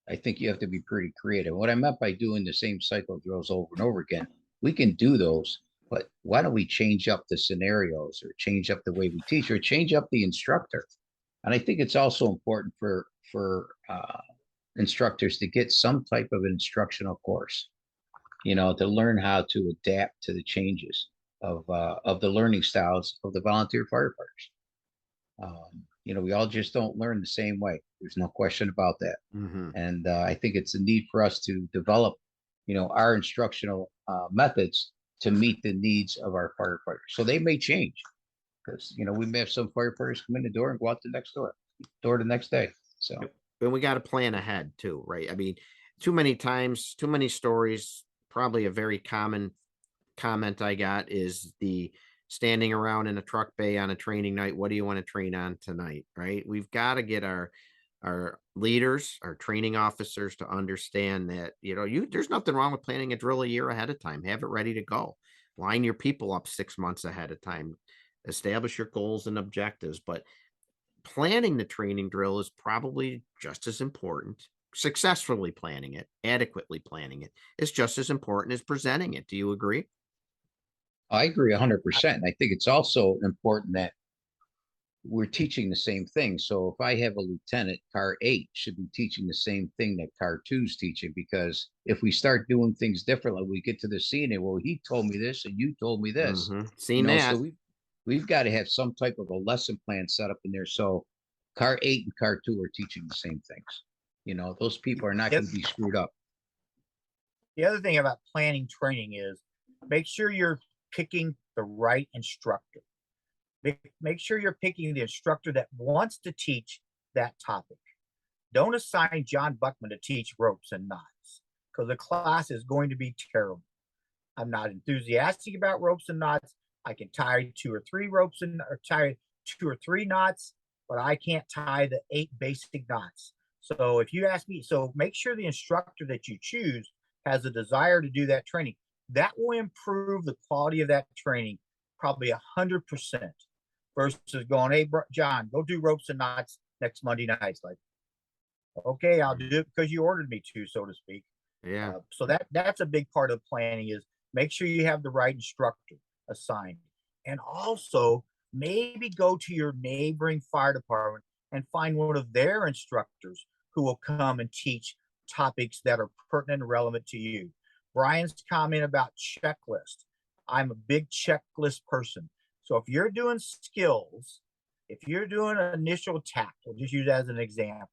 B: I think you have to be pretty creative. What I meant by doing the same cycle drills over and over again, we can do those, but why don't we change up the scenarios, or change up the way we teach, or change up the instructor? And I think it's also important for instructors to get some type of an instructional course, to learn how to adapt to the changes of the learning styles of the volunteer firefighters. We all just don't learn the same way. There's no question about that.
A: Mm-hmm.
B: And I think it's a need for us to develop, our instructional methods to meet the needs of our firefighters. So they may change, because, we may have some firefighters come in the door and go out the next door the next day. So,
A: and we got to plan ahead too, right? I mean, too many times, too many stories. Probably a very common comment I got is the standing around in a truck bay on a training night. What do you want to train on tonight? Right? We've got to get our leaders, our training officers, to understand that, there's nothing wrong with planning a drill a year ahead of time. Have it ready to go. Line your people up 6 months ahead of time. Establish your goals and objectives. But planning the training drill is probably just as important. Successfully planning it, adequately planning it, is just as important as presenting it. Do you agree?
B: I agree 100%. I think it's also important that we're teaching the same thing. So if I have a lieutenant, car 8 should be teaching the same thing that car 2 is teaching, because if we start doing things differently, we get to the scene and, well, he told me this and you told me this.
A: Mm-hmm. Seen that.
B: So we've got to have some type of a lesson plan set up in there. So car 8 and car 2 are teaching the same things. Those people are not going to be screwed up.
C: The other thing about planning training is make sure you're picking the right instructor. Make sure you're picking the instructor that wants to teach that topic. Don't assign John Buckman to teach ropes and knots, because the class is going to be terrible. I'm not enthusiastic about ropes and knots. I can tie 2 or 3 ropes or tie 2 or 3 knots, but I can't tie the 8 basic knots. So if you ask me, so make sure the instructor that you choose has a desire to do that training. That will improve the quality of that training probably 100%, versus going, hey, John, go do ropes and knots next Monday night. Like, okay, I'll do it because you ordered me to, so to speak.
A: Yeah.
C: So that's a big part of planning, is make sure you have the right instructor assigned. And also maybe go to your neighboring fire department and find one of their instructors who will come and teach topics that are pertinent and relevant to you. Brian's comment about checklist. I'm a big checklist person. So if you're doing skills, if you're doing an initial attack, we'll just use that as an example,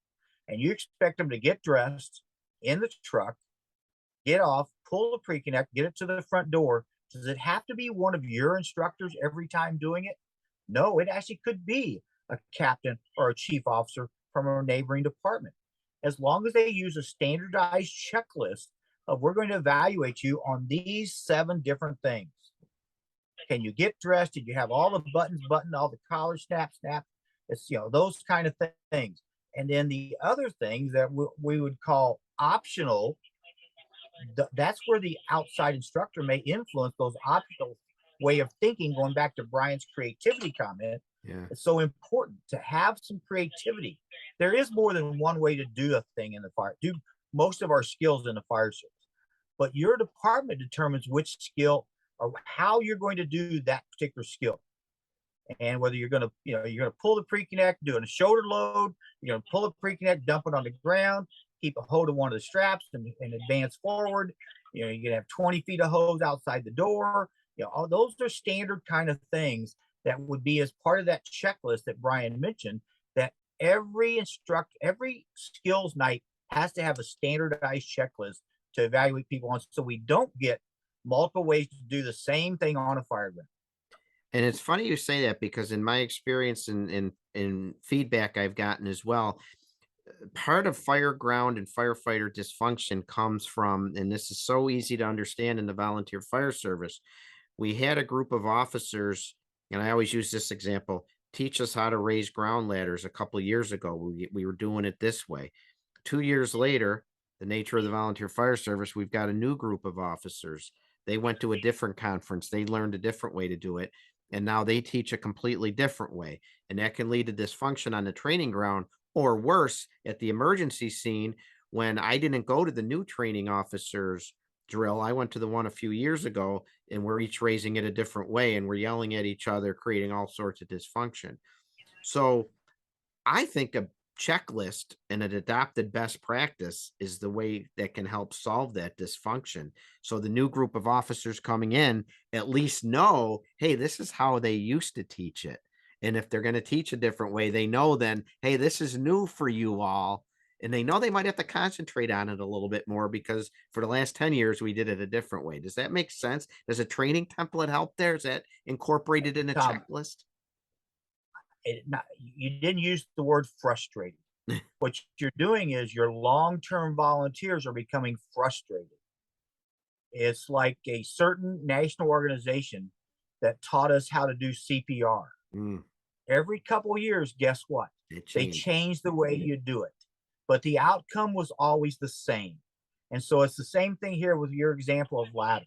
C: and you expect them to get dressed in the truck, get off, pull the pre-connect, get it to the front door, does it have to be one of your instructors every time doing it? No, it actually could be a captain or a chief officer from a neighboring department. As long as they use a standardized checklist of, we're going to evaluate you on these 7 different things. Can you get dressed? Did you have all the buttons buttoned, all the collars snapped? It's, those kind of things. And then the other things that we would call optional, that's where the outside instructor may influence those optional way of thinking. Going back to Brian's creativity comment,
A: Yeah.
C: it's so important to have some creativity. There is more than one way to do a thing in the fire, do most of our skills in the fire service, but your department determines which skill or how you're going to do that particular skill. And whether you're going to, you're going to pull the pre-connect, doing a shoulder load, you're going to pull the pre-connect, dump it on the ground, keep a hold of one of the straps and advance forward. You're going to have 20 feet of hose outside the door. All those are standard kind of things that would be as part of that checklist that Brian mentioned, that every skills night has to have a standardized checklist to evaluate people on, so we don't get multiple ways to do the same thing on a fire ground.
A: And it's funny you say that, because in my experience and in feedback I've gotten as well, part of fire ground and firefighter dysfunction comes from, and this is so easy to understand in the volunteer fire service. We had a group of officers, and I always use this example, teach us how to raise ground ladders a couple of years ago. We were doing it this way. 2 years later, the nature of the volunteer fire service, we've got a new group of officers. They went to a different conference. They learned a different way to do it. And now they teach a completely different way. And that can lead to dysfunction on the training ground, or worse, at the emergency scene. When I didn't go to the new training officers drill, I went to the one a few years ago, and we're each raising it a different way, and we're yelling at each other, creating all sorts of dysfunction. So I think a checklist and an adopted best practice is the way that can help solve that dysfunction. So the new group of officers coming in at least know, hey, this is how they used to teach it. And if they're going to teach a different way, they know then, hey, this is new for you all. And they know they might have to concentrate on it a little bit more, because for the last 10 years, we did it a different way. Does that make sense? Does a training template help there? Is that incorporated in a checklist?
C: You didn't use the word frustrated. What you're doing is your long-term volunteers are becoming frustrated. It's like a certain national organization that taught us how to do CPR. Every couple of years, guess what? They changed the way you do it, but the outcome was always the same. And so it's the same thing here with your example of ladders.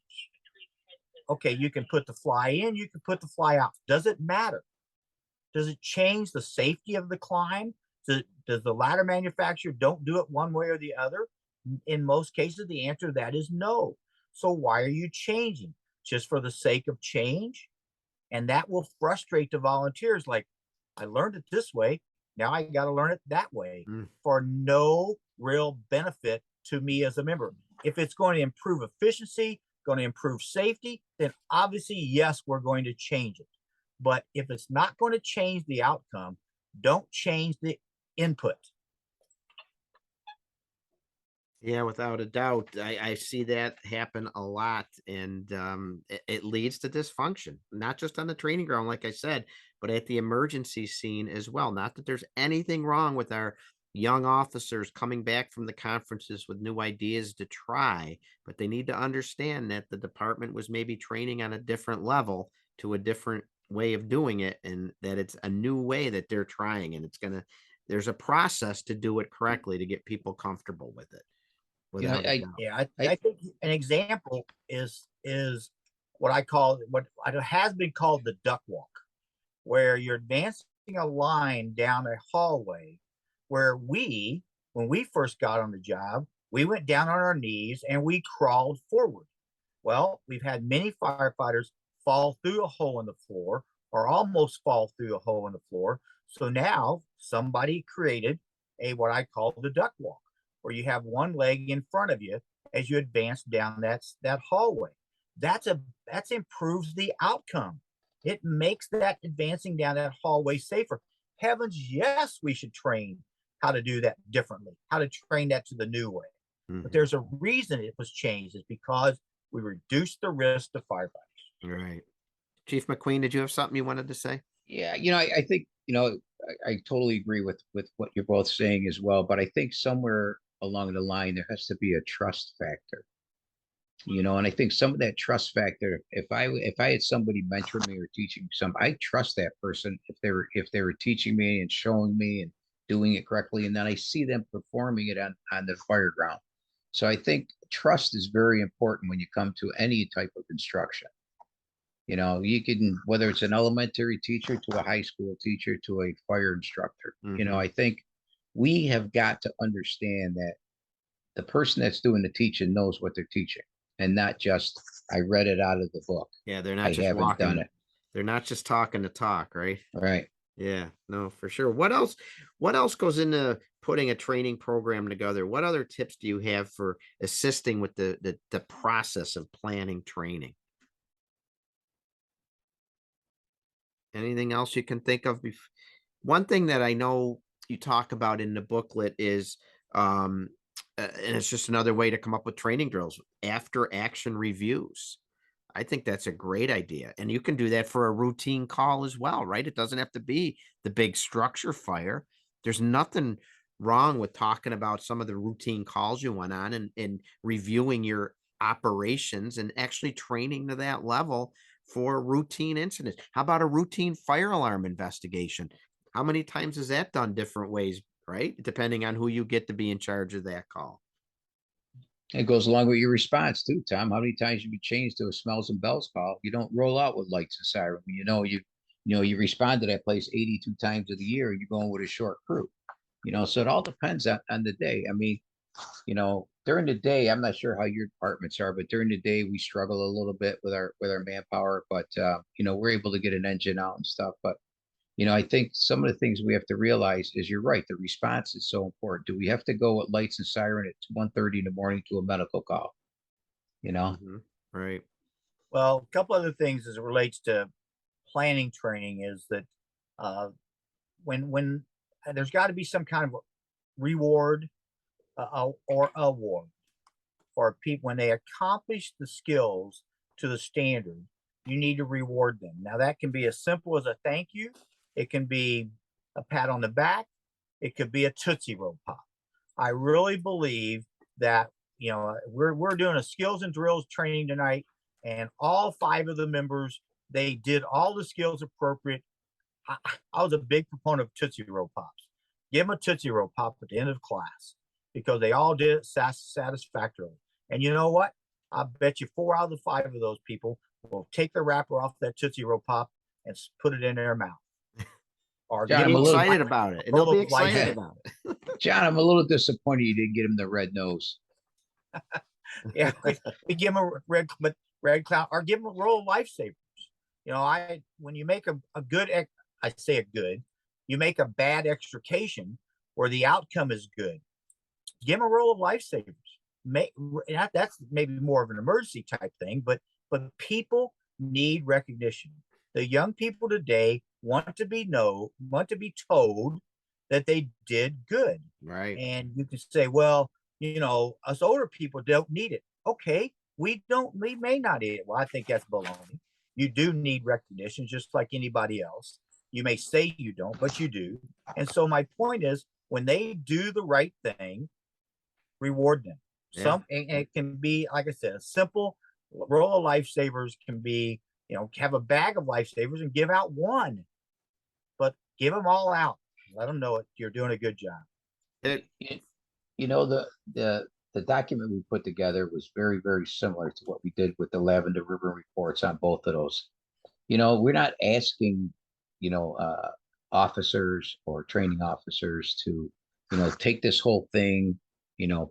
C: Okay, you can put the fly in, you can put the fly out. Does it matter? Does it change the safety of the climb? Does the ladder manufacturer don't do it one way or the other? In most cases, the answer to that is no. So why are you changing? Just for the sake of change? And that will frustrate the volunteers. Like, I learned it this way, now I got to learn it that way, for no real benefit to me as a member. If it's going to improve efficiency, going to improve safety, then obviously, yes, we're going to change it. But if it's not going to change the outcome, don't change the input.
A: Yeah, without a doubt. I see that happen a lot, and it leads to dysfunction, not just on the training ground, like I said, but at the emergency scene as well. Not that there's anything wrong with our young officers coming back from the conferences with new ideas to try, but they need to understand that the department was maybe training on a different level to a different way of doing it, and that it's a new way that they're trying, and there's a process to do it correctly to get people comfortable with it.
C: I think an example is what has been called the duck walk, where you're advancing a line down a hallway, where when we first got on the job, we went down on our knees and we crawled forward. Well, we've had many firefighters fall through a hole in the floor, or almost fall through a hole in the floor. So now somebody created what I call the duck walk, where you have one leg in front of you as you advance down that hallway. That's improves the outcome. It makes that advancing down that hallway safer. Heavens, yes, we should train how to do that differently, how to train that to the new way. But there's a reason it was changed. It's because we reduced the risk to firefighters.
A: Right. Chief McQueen, did you have something you wanted to say?
B: Yeah, I think, I totally agree with what you're both saying as well, but I think somewhere along the line, there has to be a trust factor. And I think some of that trust factor, if I had somebody mentoring me or teaching me something, I trust that person if they were teaching me and showing me and doing it correctly, and then I see them performing it on the fire ground. So I think trust is very important when you come to any type of instruction. You can, whether it's an elementary teacher to a high school teacher to a fire instructor. I think we have got to understand that the person that's doing the teaching knows what they're teaching, and not just I read it out of the book.
A: Yeah, they're not
B: I
A: just
B: haven't done
A: walking.
B: it.
A: They're not just talking to talk, right?
B: Right.
A: Yeah, no, for sure. What else goes into putting a training program together? What other tips do you have for assisting with the process of planning training? Anything else you can think of? One thing that I know you talk about in the booklet is, and it's just another way to come up with training drills, after action reviews. I think that's a great idea. And you can do that for a routine call as well, right? It doesn't have to be the big structure fire. There's nothing wrong with talking about some of the routine calls you went on and reviewing your operations and actually training to that level for routine incidents. How about a routine fire alarm investigation? How many times is that done different ways, right? Depending on who you get to be in charge of that call.
B: It goes along with your response too, Tom. How many times have you changed to a smells and bells call? You don't roll out with lights and siren. You respond to that place 82 times of the year. You're going with a short crew. So it all depends on the day. I mean, during the day, I'm not sure how your departments are, but during the day we struggle a little bit with our manpower. But we're able to get an engine out and stuff. But I think some of the things we have to realize is you're right. The response is so important. Do we have to go with lights and siren at 1:30 in the morning to a medical call?
A: Right.
C: Well, a couple other things as it relates to planning training is that when there's got to be some kind of reward or award for people when they accomplish the skills to the standard. You need to reward them. Now that can be as simple as a thank you. It can be a pat on the back. It could be a Tootsie Roll pop. I really believe that we're doing a skills and drills training tonight, and all 5 of the members, they did all the skills appropriate. I was a big proponent of Tootsie Roll pops. Give them a Tootsie Roll pop at the end of class because they all did it satisfactorily. And you know what? I bet you 4 out of the 5 of those people will take the wrapper off that Tootsie Roll pop and put it in their mouth.
A: Or John, I'm excited about it. And they'll be excited about it.
B: John, I'm a little disappointed you didn't get him the red nose.
C: Yeah, we give him a red cloud, or give him a roll of lifesavers. When you make a good, I say a good, you make a bad extrication where the outcome is good. Give him a roll of lifesavers. That's maybe more of an emergency type thing, but people need recognition. The young people today want to be told that they did good.
A: Right.
C: And you can say, well, us older people don't need it. Okay, we may not need it. Well, I think that's baloney. You do need recognition just like anybody else. You may say you don't, but you do. And so my point is, when they do the right thing, reward them. Yeah. And it can be, like I said, a simple roll of lifesavers can be, have a bag of lifesavers and give out one, but give them all out. Let them know you're doing a good job.
B: The document we put together was very, very similar to what we did with the Lavender River reports on both of those. We're not asking, officers or training officers to, take this whole thing,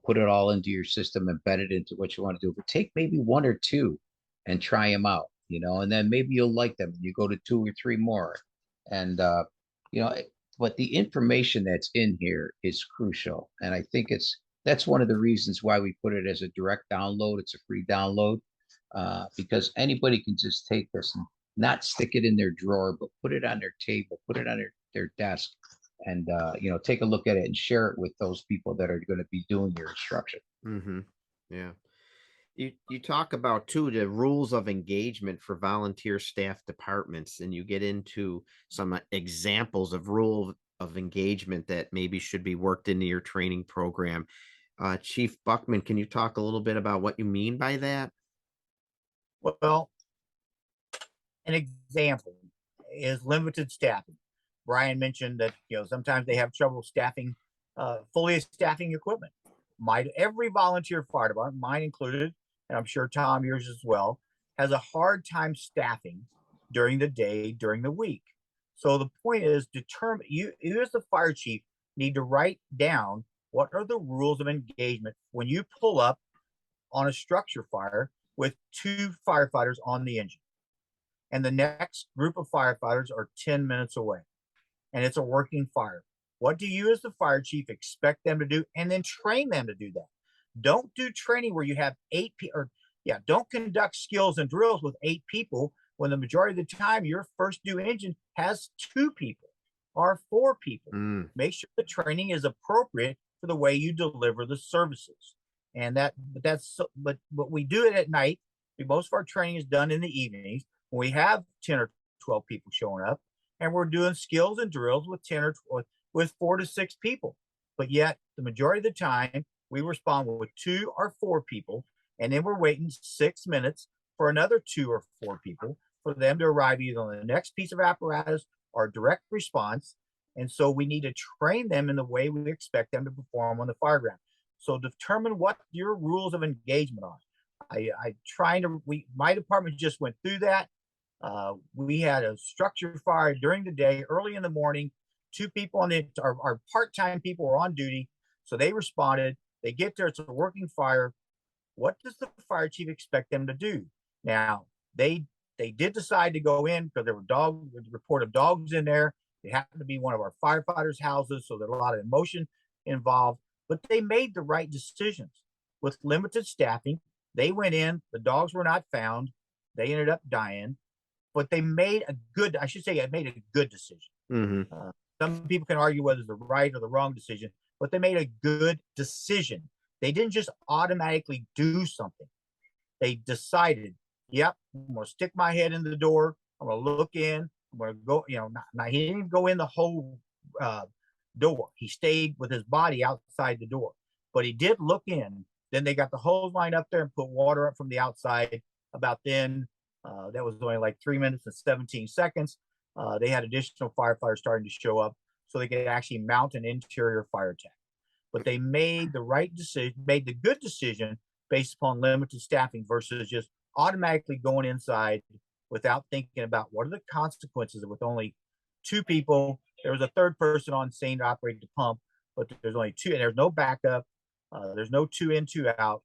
B: put it all into your system, embed it into what you want to do, but take maybe 1 or 2 and try them out, and then maybe you'll like them and you go to 2 or 3 more. And, but the information that's in here is crucial. And I think that's one of the reasons why we put it as a direct download. It's a free download because anybody can just take this and not stick it in their drawer, but put it on their table, put it on their desk, and take a look at it and share it with those people that are going to be doing your instruction.
A: Yeah. You talk about too the rules of engagement for volunteer staff departments, and you get into some examples of rule of engagement that maybe should be worked into your training program. Chief Buckman, can you talk a little bit about what you mean by that?
C: Well, an example is limited staffing. Brian mentioned that sometimes they have trouble staffing, fully staffing equipment. Every volunteer fire department, mine included, and I'm sure Tom yours as well, has a hard time staffing during the day, during the week. So the point is, determine you as the fire chief need to write down what are the rules of engagement when you pull up on a structure fire with 2 firefighters on the engine, and the next group of firefighters are 10 minutes away, and it's a working fire. What do you as the fire chief expect them to do? And then train them to do that. Don't do training where you have 8 people, or don't conduct skills and drills with 8 people when the majority of the time your first due engine has 2 people or 4 people. Make sure the training is appropriate for the way you deliver the services. And but we do it at night. Most of our training is done in the evenings when we have 10 or 12 people showing up, and we're doing skills and drills with 10 or 12, with 4 to 6 people. But yet the majority of the time we respond with 2 or 4 people, and then we're waiting 6 minutes for another 2 or 4 people for them to arrive either on the next piece of apparatus or direct response. And so we need to train them in the way we expect them to perform on the fire ground. So determine what your rules of engagement are. My department just went through that. We had a structure fire during the day, early in the morning. 2 people on our part-time people were on duty, so they responded. They get there, it's a working fire. What does the fire chief expect them to do? Now, they did decide to go in because there were report of dogs in there. It happened to be one of our firefighters' houses, so there's a lot of emotion involved. But they made the right decisions. With limited staffing, they went in, the dogs were not found, they ended up dying, but they made a good decision. Some people can argue whether it's the right or the wrong decision, but they made a good decision. They didn't just automatically do something. They decided, yep, I'm going to stick my head in the door. I'm going to look in. I'm going to go, he didn't even go in the whole door. He stayed with his body outside the door, but he did look in. Then they got the hose line up there and put water up from the outside. About then, that was only like 3 minutes and 17 seconds. They had additional firefighters starting to show up so they could actually mount an interior fire attack. But they made the right decision, made the good decision based upon limited staffing versus just automatically going inside without thinking about what are the consequences with only 2 people. There was a 3rd person on scene to operate the pump, but there's only 2, and there's no backup. There's no 2 in, 2 out.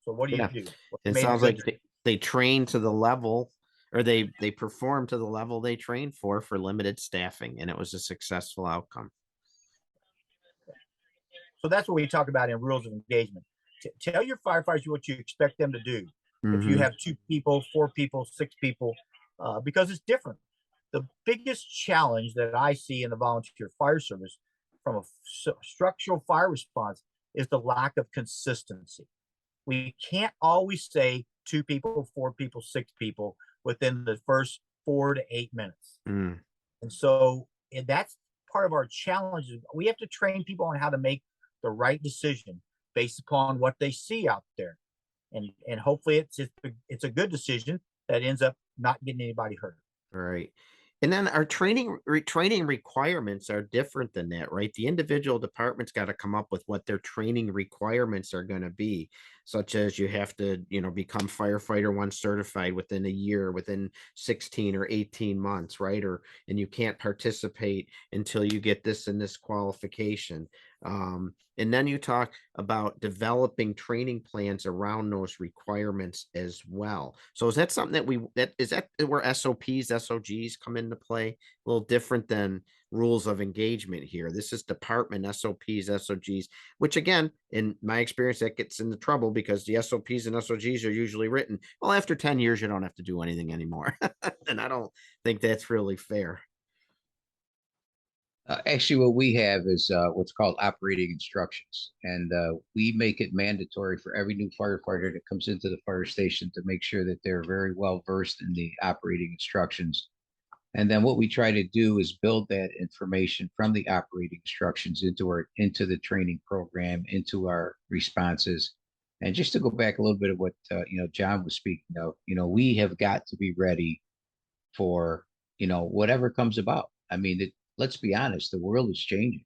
C: So what do you do?
A: It sounds like they train to the level, or they perform to the level they trained for limited staffing, and it was a successful outcome.
C: So that's what we talk about in rules of engagement. Tell your firefighters what you expect them to do. If you have 2 people, 4 people, 6 people, because it's different. The biggest challenge that I see in the volunteer fire service from a structural fire response is the lack of consistency. We can't always say 2 people, 4 people, 6 people within the first 4 to 8 minutes. And so that's part of our challenge. We have to train people on how to make the right decision based upon what they see out there. And hopefully it's a good decision that ends up not getting anybody hurt.
A: Right. And then our training requirements are different than that, right? The individual department's got to come up with what their training requirements are going to be, such as you have to, become firefighter 1 certified within a year, within 16 or 18 months, right? And you can't participate until you get this and this qualification. And then you talk about developing training plans around those requirements as well. So is that something is that where SOPs, SOGs come into play? A little different than rules of engagement here. This is department SOPs, SOGs, which again, in my experience, that gets into trouble because the SOPs and SOGs are usually written, well, after 10 years, you don't have to do anything anymore. And I don't think that's really fair.
B: Actually, what we have is what's called operating instructions, and we make it mandatory for every new firefighter that comes into the fire station to make sure that they're very well versed in the operating instructions. And then what we try to do is build that information from the operating instructions into the training program, into our responses. And just to go back a little bit of what John was speaking of, we have got to be ready for whatever comes about. I mean, let's be honest, the world is changing.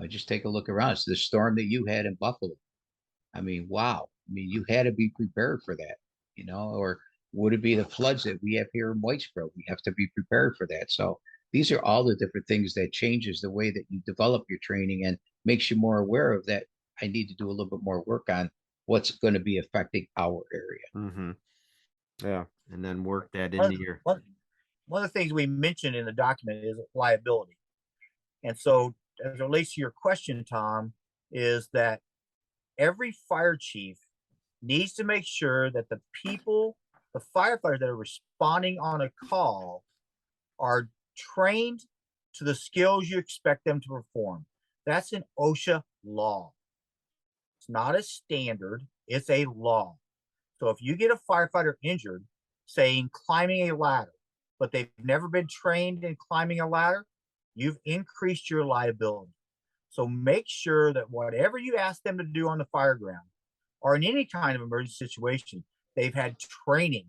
B: Just take a look around. It's the storm that you had in Buffalo. I mean, wow. I mean, you had to be prepared for that, or would it be the floods that we have here in Whitesboro? We have to be prepared for that. So these are all the different things that changes the way that you develop your training and makes you more aware of that. I need to do a little bit more work on what's going to be affecting our area.
A: Mm-hmm. Yeah. And then work that
C: One,
A: into your.
C: one of the things we mentioned in the document is liability. And so as it relates to your question, Tom, is that every fire chief needs to make sure that the firefighters that are responding on a call are trained to the skills you expect them to perform. That's an OSHA law. It's not a standard, it's a law. So if you get a firefighter injured, say in climbing a ladder, but they've never been trained in climbing a ladder, you've increased your liability. So make sure that whatever you ask them to do on the fire ground or in any kind of emergency situation, they've had training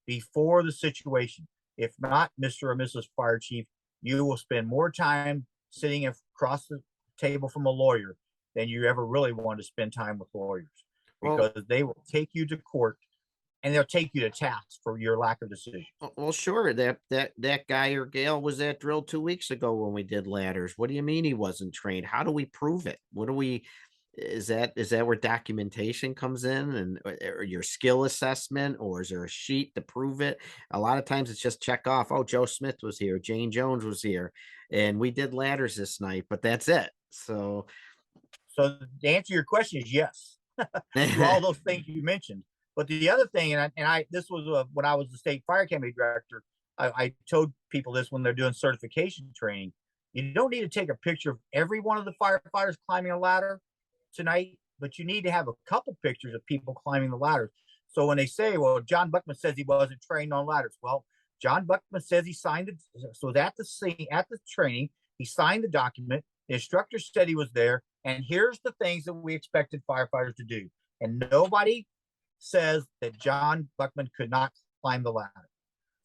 C: before the situation. If not, Mr. or Mrs. Fire Chief, you will spend more time sitting across the table from a lawyer than you ever really want to spend time with lawyers, because they will take you to court and they'll take you to task for your lack of decision.
A: Well, sure. That guy or gal was at drill 2 weeks ago when we did ladders. What do you mean he wasn't trained? How do we prove it? Is that where documentation comes in, and or your skill assessment, or is there a sheet to prove it? A lot of times it's just check off. Oh, Joe Smith was here. Jane Jones was here, and we did ladders this night, but that's it. So
C: the answer to your question is yes to all those things you mentioned. But the other thing, this was when I was the state fire academy director, I told people this when they're doing certification training. You don't need to take a picture of every one of the firefighters climbing a ladder tonight, but you need to have a couple pictures of people climbing the ladders. So when they say, well, John Buckman says he wasn't trained on ladders. Well, John Buckman says he signed it. So at the training, he signed the document. The instructor said he was there. And here's the things that we expected firefighters to do. And nobody says that John Buckman could not climb the ladder.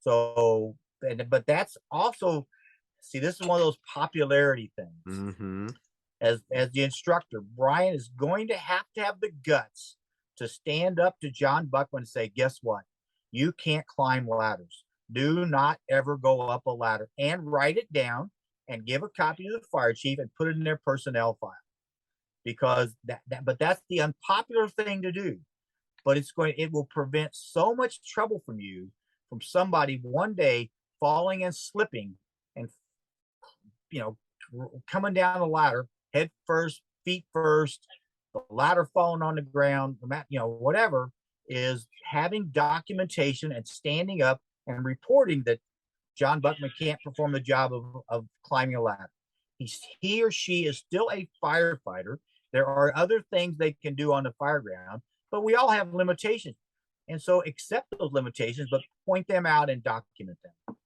C: So, but that's also, see, this is one of those popularity things.
A: Mm-hmm.
C: As the instructor, Brian is going to have the guts to stand up to John Buckman and say, guess what? You can't climb ladders. Do not ever go up a ladder, and write it down and give a copy to the fire chief and put it in their personnel file. Because but that's the unpopular thing to do. But it will prevent so much trouble from somebody one day falling and slipping and, coming down the ladder, head first, feet first, the ladder falling on the ground, whatever, is having documentation and standing up and reporting that John Buckman can't perform the job of climbing a ladder. He or she is still a firefighter. There are other things they can do on the fire ground, but we all have limitations. And so accept those limitations, but point them out and document them.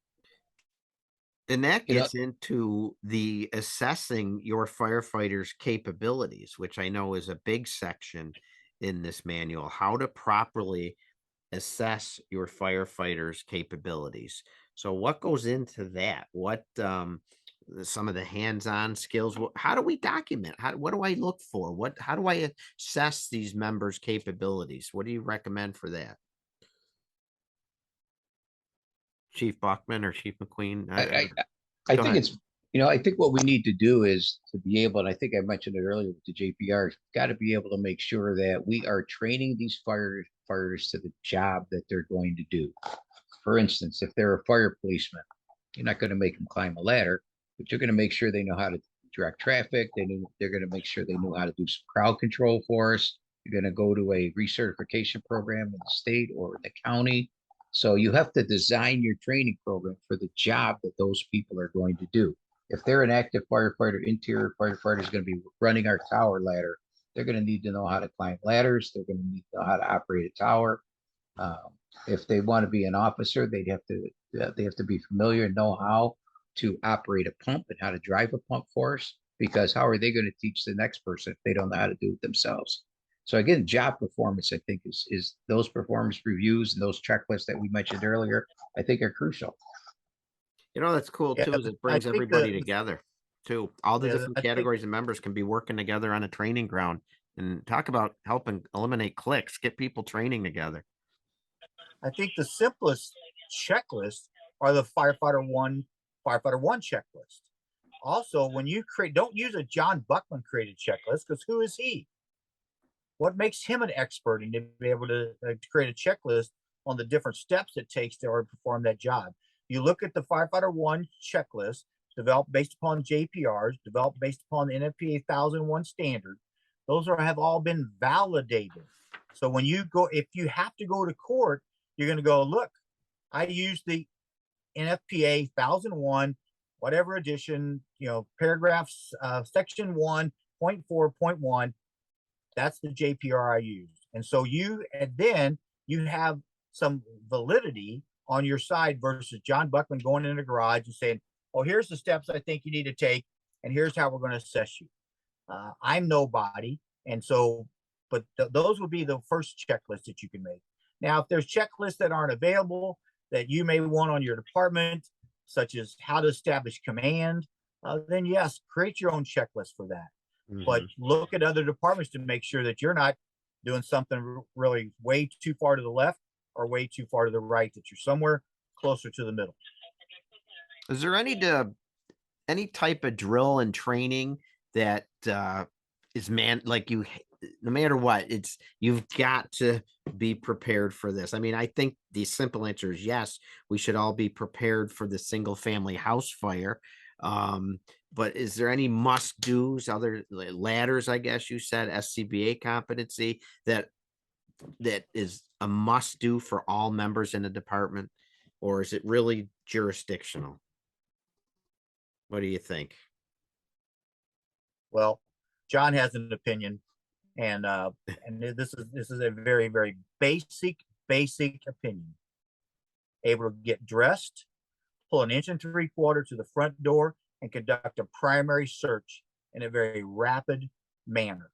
A: And that gets into the assessing your firefighters' capabilities, which I know is a big section in this manual. How to properly assess your firefighters' capabilities. So what goes into that? What some of the hands-on skills? How do we document? What do I look for? How do I assess these members' capabilities? What do you recommend for that? Chief Buckman or Chief McQueen?
B: I think it's, I think what we need to do is to be able, and I think I mentioned it earlier with the JPR, got to be able to make sure that we are training these firefighters to the job that they're going to do. For instance, if they're a fire policeman, you're not going to make them climb a ladder, but you're going to make sure they know how to direct traffic. They're going to make sure they know how to do some crowd control for us. You're going to go to a recertification program in the state or the county. So you have to design your training program for the job that those people are going to do. If they're an active firefighter, interior firefighter is going to be running our tower ladder, they're going to need to know how to climb ladders. They're going to need to know how to operate a tower. If they want to be an officer, they have to be familiar and know how to operate a pump and how to drive a pump for us. Because how are they going to teach the next person if they don't know how to do it themselves? So again, job performance, I think is those performance reviews and those checklists that we mentioned earlier, I think are crucial.
A: That's cool
C: Yeah,
A: too, is it
C: I
A: brings
C: think
A: everybody together too. All the
C: yeah,
A: different
C: I think
A: categories and members can be working together on a training ground, and talk about helping eliminate cliques, get people training together.
C: the simplest checklist are the firefighter one checklist. Also, when you create, don't use a John Buckman created checklist, because who is he? What makes him an expert and to be able to create a checklist on the different steps it takes to perform that job? You look at the firefighter one checklist, developed based upon JPRs, developed based upon the NFPA 1001 standard. Those have all been validated. So when you go, if you have to go to court, you're going to go, look, I use the NFPA 1001, whatever edition, paragraphs, section 1.4.1. That's the JPR I use. And so then you have some validity on your side versus John Buckman going in the garage and saying, oh, here's the steps I think you need to take, and here's how we're going to assess you. I'm nobody. And so, but those would be the first checklist that you can make. Now, if there's checklists that aren't available that you may want on your department, such as how to establish command, then yes, create your own checklist for that. But look at other departments to make sure that you're not doing something really way too far to the left or way too far to the right, that you're somewhere closer to the middle.
A: Is there any type of drill and training that is like no matter what, you've got to be prepared for this? I mean, I think the simple answer is yes, we should all be prepared for the single family house fire. But is there any must do's, other ladders, I guess you said, SCBA competency that is a must do for all members in the department, or is it really jurisdictional? What do you think?
C: Well, John has an opinion, and this is a very, very basic opinion. Able to get dressed, pull an 1 3/4 to the front door, and conduct a primary search in a very rapid manner.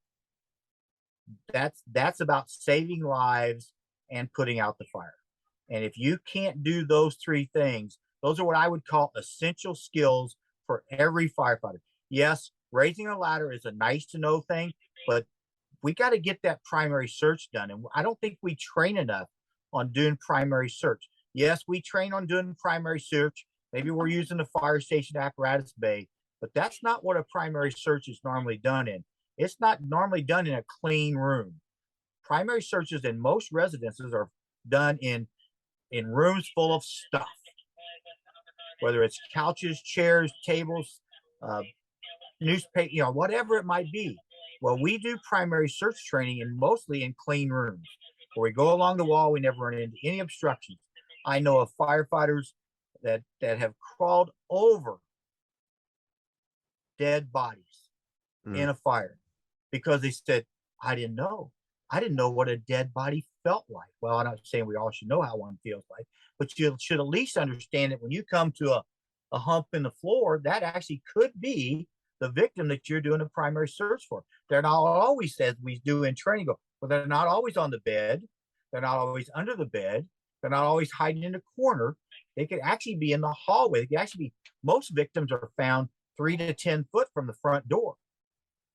C: That's about saving lives and putting out the fire. And if you can't do those three things, those are what I would call essential skills for every firefighter. Yes, raising a ladder is a nice to know thing, but we got to get that primary search done. And I don't think we train enough on doing primary search. Yes, we train on doing primary search. Maybe we're using the fire station apparatus bay, but that's not what a primary search is normally done in. It's not normally done in a clean room. Primary searches in most residences are done in rooms full of stuff, whether it's couches, chairs, tables, newspaper, whatever it might be. Well, we do primary search training mostly in clean rooms where we go along the wall. We never run into any obstructions. I know of firefighters that have crawled over dead bodies in a fire because they said, I didn't know what a dead body felt like. Well, I'm not saying we all should know how one feels like, but you should at least understand that when you come to a hump in the floor, that actually could be the victim that you're doing a primary search for. They're not always, as we do in training, but they're not always on the bed. They're not always under the bed. They're not always hiding in a corner. They could actually be in the hallway. They could actually be, most victims are found 3 to 10 foot from the front door.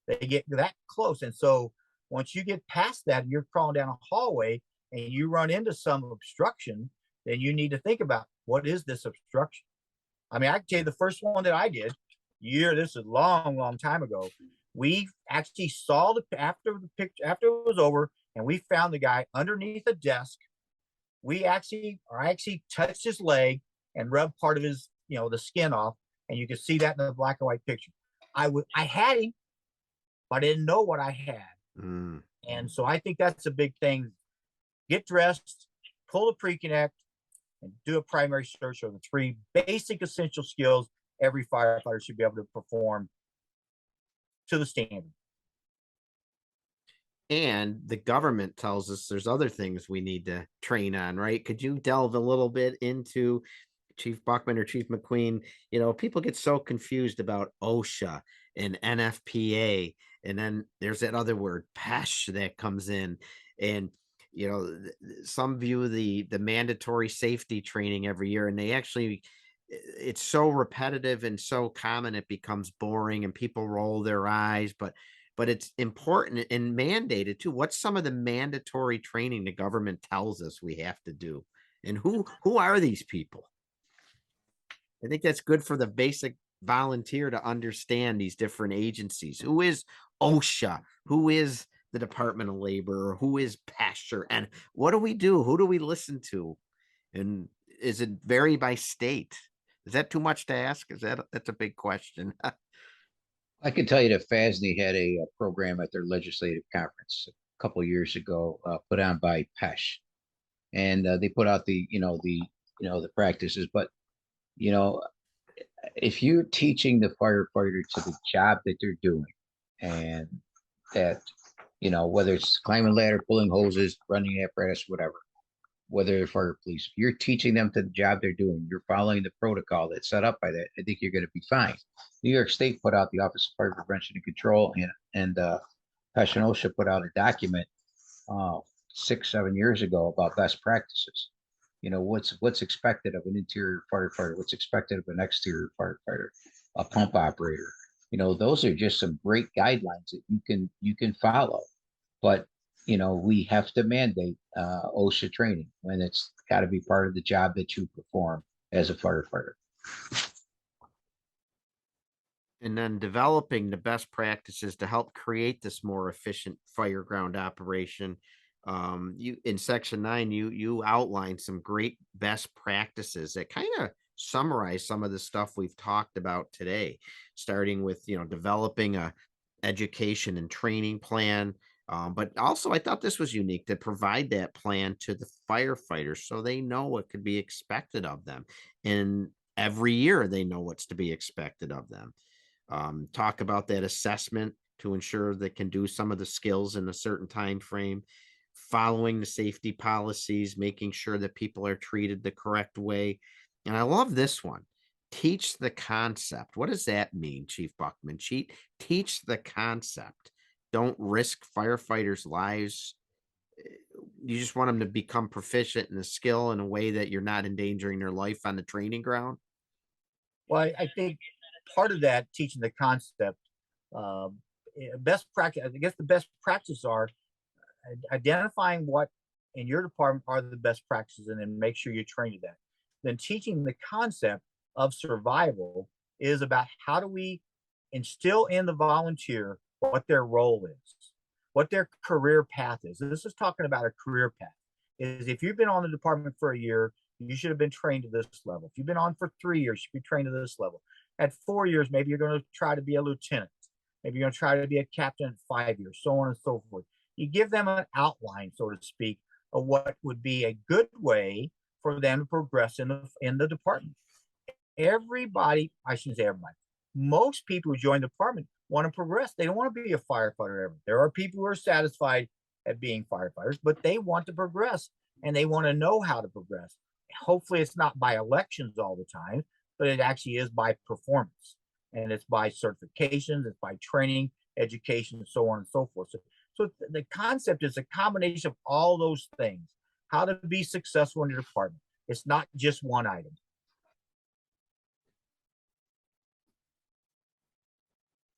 C: They get that close. And so once you get past that, you're crawling down a hallway and you run into some obstruction, then you need to think about, what is this obstruction? I mean, I can tell you the first one that I did, this is a long time ago. We actually saw after it was over, and we found the guy underneath a desk. I actually touched his leg and rubbed part of his, the skin off, and you can see that in the black and white picture. I had him, but I didn't know what I had. And so I think that's a big thing. Get dressed, pull the pre-connect, and do a primary search are the 3 basic essential skills every firefighter should be able to perform to the standard.
A: And the government tells us there's other things we need to train on, right? Could you delve a little bit into Chief Buckman or Chief McQueen? People get so confused about OSHA and NFPA, and then there's that other word, PESH, that comes in. And some view the mandatory safety training every year, and they actually, it's so repetitive and so common it becomes boring and people roll their eyes, but it's important and mandated too. What's some of the mandatory training the government tells us we have to do, and who are these people? I think that's good for the basic volunteer to understand these different agencies. Who is OSHA? Who is the Department of Labor? Who is Pasture? And what do we do? Who do we listen to? And is it vary by state? Is that too much to ask? That's a big question?
B: I can tell you that FASNY had a program at their legislative conference a couple of years ago, put on by PESH, and they put out the practices. But you know, if you're teaching the firefighter to the job that they're doing, and that whether it's climbing ladder, pulling hoses, running apparatus, whatever, whether they're fire police, if you're teaching them to the job they're doing, you're following the protocol that's set up by that, I think you're going to be fine. New York State put out the Office of Fire Prevention and Control, and PESH and OSHA put out a document 6-7 years ago about best practices. What's expected of an interior firefighter, what's expected of an exterior firefighter, a pump operator. Those are just some great guidelines that you can follow. But we have to mandate OSHA training when it's got to be part of the job that you perform as a firefighter.
A: And then developing the best practices to help create this more efficient fire ground operation. You in section 9, you outline some great best practices that kind of summarize some of the stuff we've talked about today, starting with developing a education and training plan. But also, I thought this was unique to provide that plan to the firefighters so they know what could be expected of them. And every year they know what's to be expected of them. Talk about that assessment to ensure they can do some of the skills in a certain time frame, following the safety policies, making sure that people are treated the correct way. And I love this one. Teach the concept. What does that mean, Chief Buckman? Teach the concept. Don't risk firefighters' lives. You just want them to become proficient in the skill in a way that you're not endangering their life on the training ground.
C: Well, I think part of that, teaching the concept, best practice, I guess the best practices are identifying what in your department are the best practices, and then make sure you train to that. Then teaching the concept of survival is about how do we instill in the volunteer what their role is, what their career path is. This is talking about a career path. Is if you've been on the department for a year, you should have been trained to this level. If you've been on for 3 years, you should be trained to this level. At 4 years, maybe you're going to try to be a lieutenant. Maybe you're going to try to be a captain at 5 years, so on and so forth. You give them an outline, so to speak, of what would be a good way for them to progress in the department. Everybody, I shouldn't say everybody, most people who join the department want to progress. They don't want to be a firefighter ever. There are people who are satisfied at being firefighters, but they want to progress, and they want to know how to progress. Hopefully it's not by elections all the time, but it actually is by performance, and it's by certifications, it's by training, education, and so on and so forth. So the concept is a combination of all those things, how to be successful in your department. It's not just one item.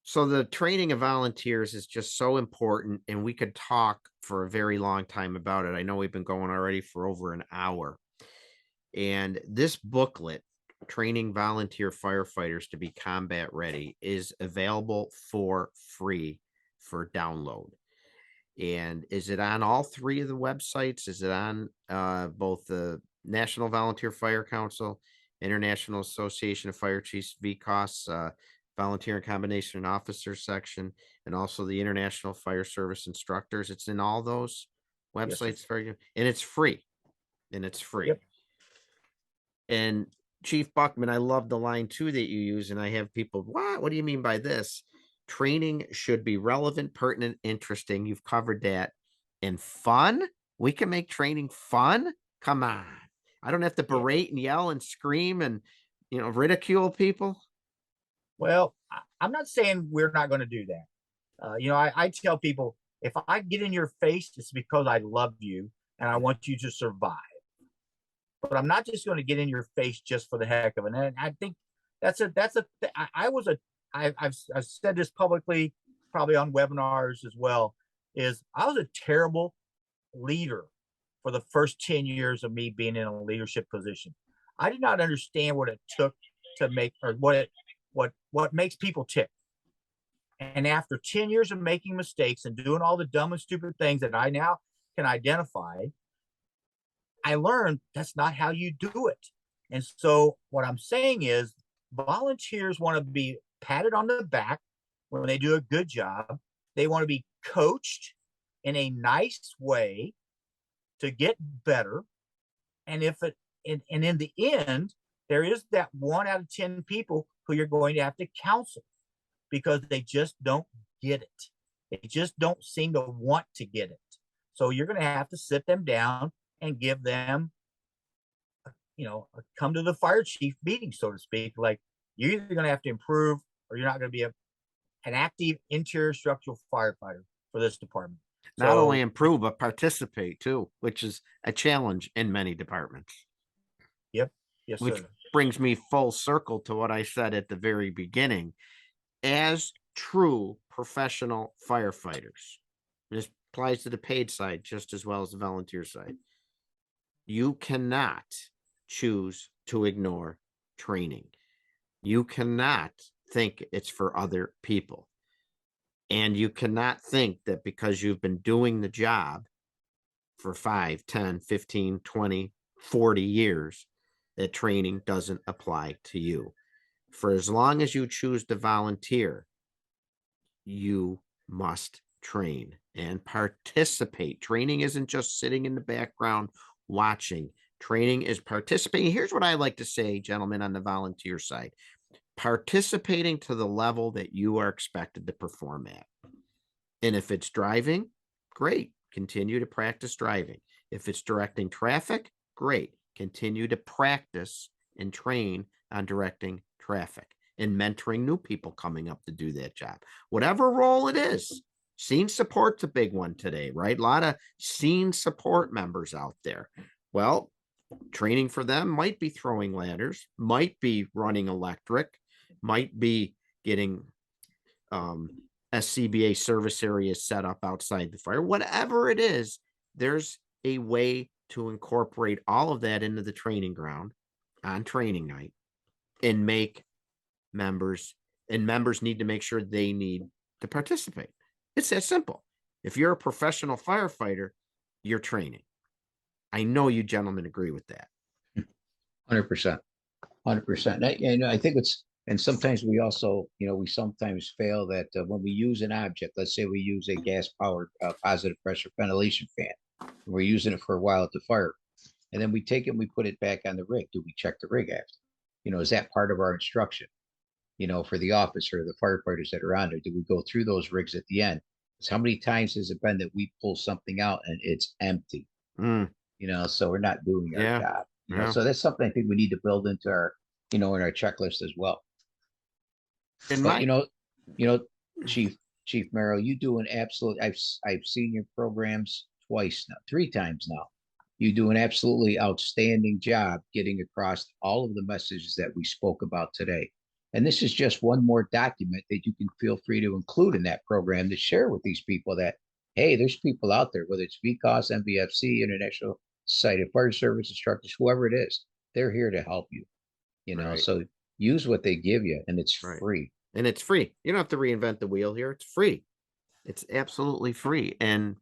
A: So the training of volunteers is just so important, and we could talk for a very long time about it. I know we've been going already for over an hour. And this booklet, Training Volunteer Firefighters to be Combat Ready, is available for free for download. And is it on all 3 of the websites? Is it on both the National Volunteer Fire Council, International Association of Fire Chiefs, VCOS, Volunteer and Combination Officers section, and also the International Fire Service Instructors? It's in all those websites, yes, for you, and it's free.
C: Yep.
A: And Chief Buckman, I love the line too that you use, and I have people, what do you mean by this? Training should be relevant, pertinent, interesting. You've covered that. And fun? We can make training fun? Come on. I don't have to berate and yell and scream and ridicule people.
C: Well, I'm not saying we're not going to do that. I tell people, if I get in your face, it's because I love you and I want you to survive. But I'm not just going to get in your face just for the heck of it. And I think I was a, I've said this publicly, probably on webinars as well, is I was a terrible leader for the first 10 years of me being in a leadership position. I did not understand what it took to make, or what makes people tick. And after 10 years of making mistakes and doing all the dumb and stupid things that I now can identify, I learned that's not how you do it. And so what I'm saying is volunteers want to be patted on the back when they do a good job. They want to be coached in a nice way to get better. And in the end, there is that 1 out of 10 people who you're going to have to counsel because they just don't get it. They just don't seem to want to get it. So you're going to have to sit them down and give them, come to the fire chief meeting, so to speak. Like, you're either going to have to improve or you're not going to be an active interior structural firefighter for this department.
A: Not only improve, but participate too, which is a challenge in many departments.
C: Yep. Yes,
A: which
C: sir.
A: brings me full circle to what I said at the very beginning. As true professional firefighters, this applies to the paid side just as well as the volunteer side, you cannot choose to ignore training. You cannot think it's for other people. And you cannot think that because you've been doing the job for 5, 10, 15, 20, 40 years, that training doesn't apply to you. For as long as you choose to volunteer, you must train and participate. Training isn't just sitting in the background watching. Training is participating. Here's what I like to say, gentlemen, on the volunteer side: participating to the level that you are expected to perform at. And if it's driving, great, continue to practice driving. If it's directing traffic, great, continue to practice and train on directing traffic and mentoring new people coming up to do that job. Whatever role it is, scene support's a big one today, right? A lot of scene support members out there. Well, training for them might be throwing ladders, might be running electric, might be getting SCBA service areas set up outside the fire. Whatever it is, there's a way to incorporate all of that into the training ground on training night and make members need to make sure they need to participate. It's that simple. If you're a professional firefighter, you're training. I know you gentlemen agree with that.
B: 100%. 100%. And I think and sometimes we also, we sometimes fail that when we use an object, let's say we use a gas powered positive pressure ventilation fan, we're using it for a while at the fire, and then we take it and we put it back on the rig. Do we check the rig after? Is that part of our instruction? For the officer, the firefighters that are on there, do we go through those rigs at the end? Because how many times has it been that we pull something out and it's empty? So we're not doing our job. So that's something I think we need to build into our, in our checklist as well. But Chief Merrill, you do an absolute. I've seen your programs twice now, 3 times now. You do an absolutely outstanding job getting across all of the messages that we spoke about today. And this is just one more document that you can feel free to include in that program to share with these people that, hey, there's people out there, whether it's VCOS, MVFC, International Society of Fire Service Instructors, whoever it is, they're here to help you.
A: Right.
B: So use what they give you, and it's free.
A: And it's free. You don't have to reinvent the wheel here. It's free. It's absolutely free. And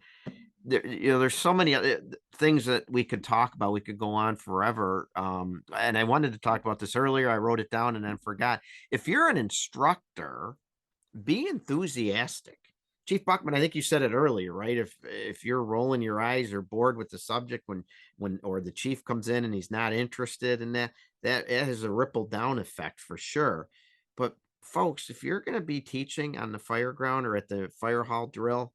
A: there's so many other things that we could talk about. We could go on forever. And I wanted to talk about this earlier. I wrote it down and then forgot. If you're an instructor, be enthusiastic. Chief Buckman, I think you said it earlier, right? If you're rolling your eyes or bored with the subject when or the chief comes in and he's not interested in that has a ripple down effect for sure. But folks, if you're going to be teaching on the fire ground or at the fire hall drill,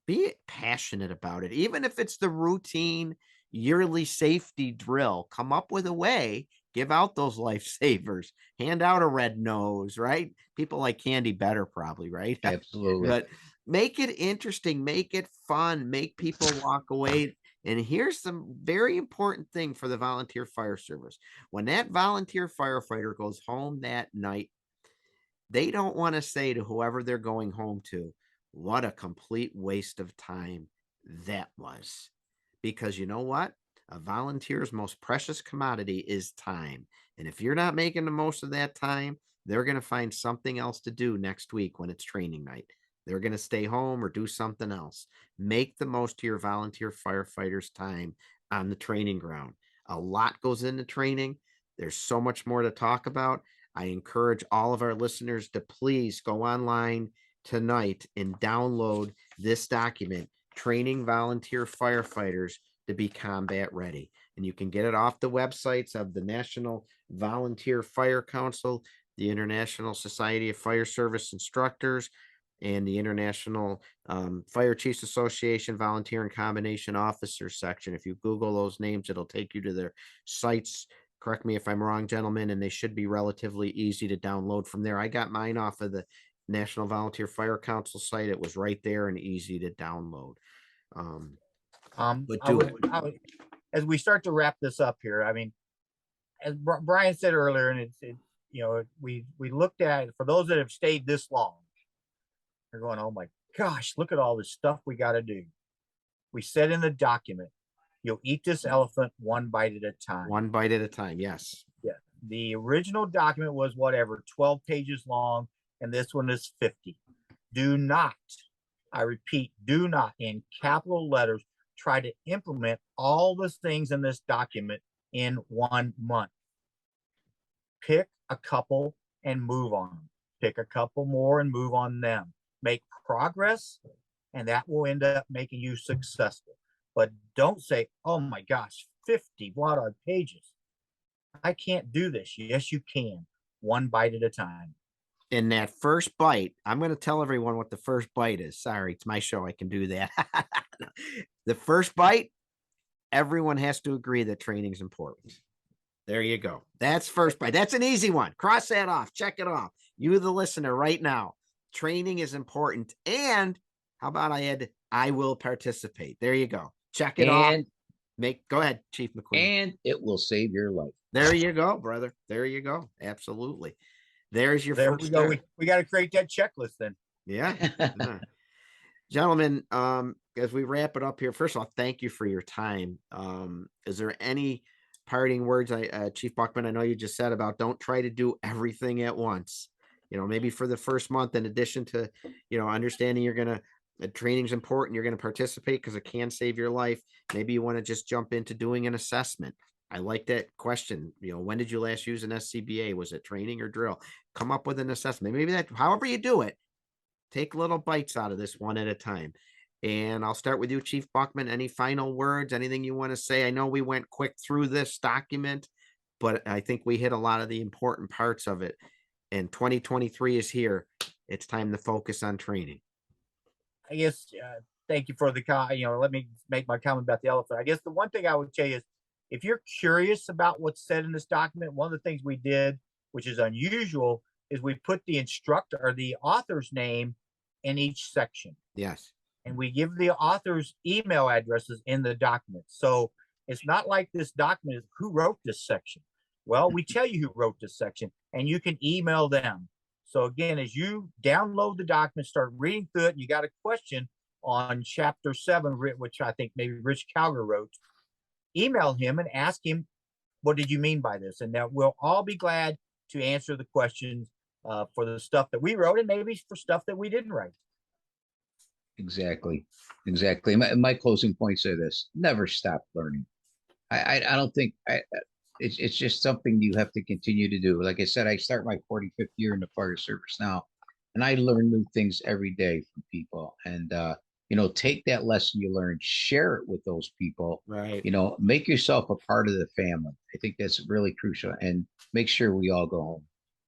A: be passionate about it. Even if it's the routine yearly safety drill, come up with a way give out those lifesavers, hand out a red nose, right? People like candy better probably, right?
B: Absolutely.
A: But make it interesting, make it fun, make people walk away. And here's some very important thing for the volunteer fire service. When that volunteer firefighter goes home that night, they don't want to say to whoever they're going home to, what a complete waste of time that was. Because you know what? A volunteer's most precious commodity is time. And if you're not making the most of that time, they're going to find something else to do next week when it's training night. They're going to stay home or do something else. Make the most of your volunteer firefighters' time on the training ground. A lot goes into training. There's so much more to talk about. I encourage all of our listeners to please go online tonight and download this document, Training Volunteer Firefighters to be Combat Ready. And you can get it off the websites of the National Volunteer Fire Council, the International Society of Fire Service Instructors, and the International Fire Chiefs Association Volunteer and Combination Officers section. If you Google those names, it'll take you to their sites. Correct me if I'm wrong, gentlemen, and they should be relatively easy to download from there. I got mine off of the National Volunteer Fire Council site. It was right there and easy to download. But
C: as we start to wrap this up here, I mean, as Brian said earlier, and we looked at it, for those that have stayed this long, they're going, oh my gosh, look at all this stuff we got to do. We said in the document, you'll eat this elephant one bite at a time.
A: One bite at a time, yes.
C: Yeah. The original document was 12 pages long, and this one is 50. Do not, I repeat, do not, in capital letters, try to implement all the things in this document in 1 month. Pick a couple and move on them. Pick a couple more and move on them. Make progress, and that will end up making you successful. But don't say, oh my gosh, 50 what-odd pages. I can't do this. Yes, you can. One bite at a time.
A: In that first bite, I'm going to tell everyone what the first bite is. Sorry, it's my show. I can do that. The first bite, everyone has to agree that training is important. There you go. That's first bite. That's an easy one. Cross that off. Check it off. You, the listener, right now. Training is important. And how about I will participate. There you go. Check it off. Go ahead, Chief McQueen.
B: And it will save your life.
A: There you go, brother. There you go. Absolutely. There's your
C: first. There we go. We got to create that checklist then.
A: Yeah. Yeah. Gentlemen, as we wrap it up here, first of all, thank you for your time. Is there any parting words, Chief Buckman? I know you just said about don't try to do everything at once. Maybe for the first month, in addition to, understanding training's important, you're going to participate because it can save your life. Maybe you want to just jump into doing an assessment. I like that question. When did you last use an SCBA? Was it training or drill? Come up with an assessment. Maybe however you do it, take little bites out of this one at a time. And I'll start with you, Chief Buckman. Any final words, anything you want to say? I know we went quick through this document, but I think we hit a lot of the important parts of it. And 2023 is here. It's time to focus on training.
C: I guess, thank you for the let me make my comment about the elephant. I guess the one thing I would say is, if you're curious about what's said in this document, one of the things we did, which is unusual, is we put the instructor or the author's name in each section.
A: Yes.
C: And we give the author's email addresses in the document. So it's not like this document is who wrote this section. Well, we tell you who wrote this section, and you can email them. So again, as you download the document, start reading through it, and you got a question on chapter 7, which I think maybe Rich Calgar wrote, email him and ask him, what did you mean by this? And that we'll all be glad to answer the questions for the stuff that we wrote and maybe for stuff that we didn't write.
B: Exactly. My closing points are this: never stop learning. I don't think it's just something you have to continue to do. Like I said, I start my 45th year in the fire service now, and I learn new things every day from people. And take that lesson you learned, share it with those people.
A: Right.
B: Make yourself a part of the family. I think that's really crucial, and make sure we all go home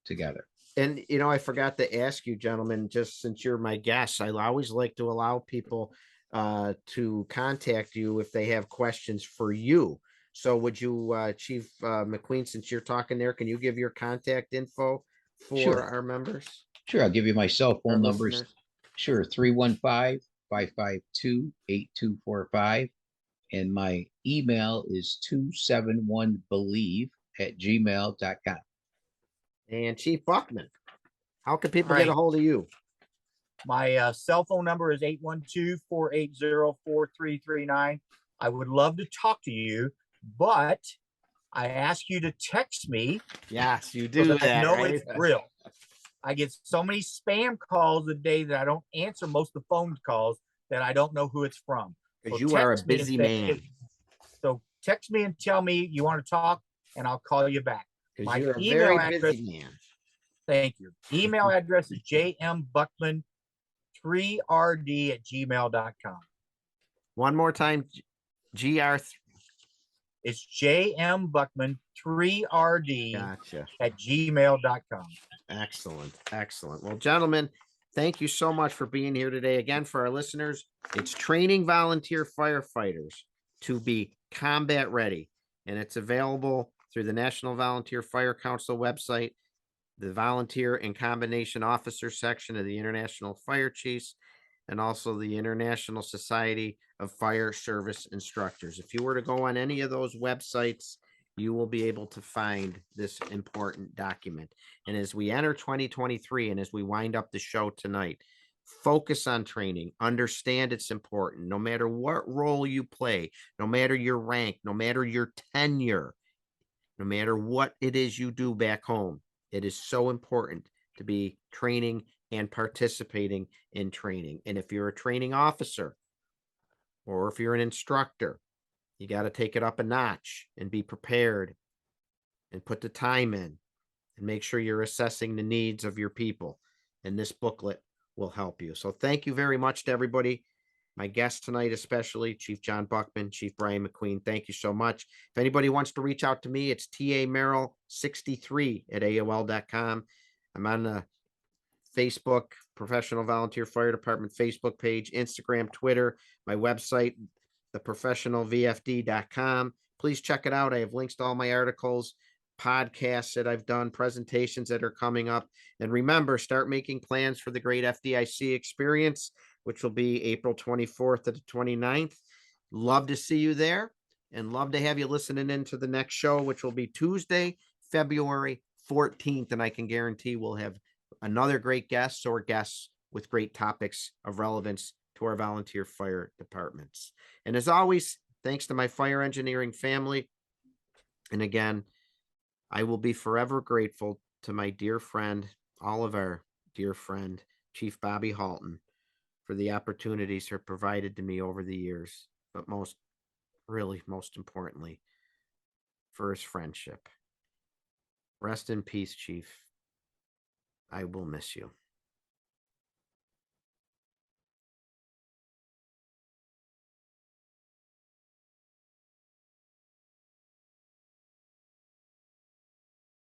B: together.
A: And, I forgot to ask you, gentlemen, just since you're my guest, I always like to allow people to contact you if they have questions for you. So would you, Chief McQueen, since you're talking there, can you give your contact info for
B: Sure.
A: our members,
B: Sure. I'll give you my cell
A: our
B: phone numbers.
A: listeners?
B: Sure. 315-552-8245. And my email is 271believe@gmail.com.
A: And Chief Buckman, how can people
C: All
A: get a
C: right.
A: hold of you?
C: My cell phone number is 812-480-4339. I would love to talk to you, but I ask you to text me
A: Yes, you
C: so
A: do
C: that I
A: that,
C: know
A: right?
C: it's real. I get so many spam calls a day that I don't answer most of the phone calls that I don't know who it's from.
A: Because
C: So
A: you are a
C: text me and
A: busy
C: say,
A: man.
C: "Hey," so text me and tell me you want to talk, and I'll call you back.
A: Because
C: My
A: you're a
C: email
A: very
C: address,
A: busy man.
C: thank you. Email address is jmbuckman3rd@gmail.com.
A: One more time, GR.
C: It's jmbuckman3rd
A: Gotcha.
C: at gmail.com.
A: Excellent. Excellent. Well, gentlemen, thank you so much for being here today. Again, for our listeners, it's training volunteer firefighters to be combat ready. And it's available through the National Volunteer Fire Council website, the Volunteer and Combination Officer section of the International Fire Chiefs, and also the International Society of Fire Service Instructors. If you were to go on any of those websites, you will be able to find this important document. And as we enter 2023 and as we wind up the show tonight, focus on training, understand it's important, no matter what role you play, no matter your rank, no matter your tenure, no matter what it is you do back home. It is so important to be training and participating in training. And if you're a training officer or if you're an instructor, you got to take it up a notch and be prepared and put the time in and make sure you're assessing the needs of your people. And this booklet will help you. So thank you very much to everybody. My guest tonight, especially Chief John Buckman, Chief Brian McQueen. Thank you so much. If anybody wants to reach out to me, it's tamerrill63@aol.com. I'm on the Facebook, Professional Volunteer Fire Department Facebook page, Instagram, Twitter, my website, theprofessionalvfd.com. Please check it out. I have links to all my articles, podcasts that I've done, presentations that are coming up. And remember, start making plans for the great FDIC experience, which will be April 24th to the 29th. Love to see you there and love to have you listening into the next show, which will be Tuesday, February 14th. And I can guarantee we'll have another great guest or guests with great topics of relevance to our volunteer fire departments. And as always, thanks to my fire engineering family. And again, I will be forever grateful to my dear friend, all of our dear friend, Chief Bobby Halton, for the opportunities he provided to me over the years, but most importantly, for his friendship. Rest in peace, Chief. I will miss you.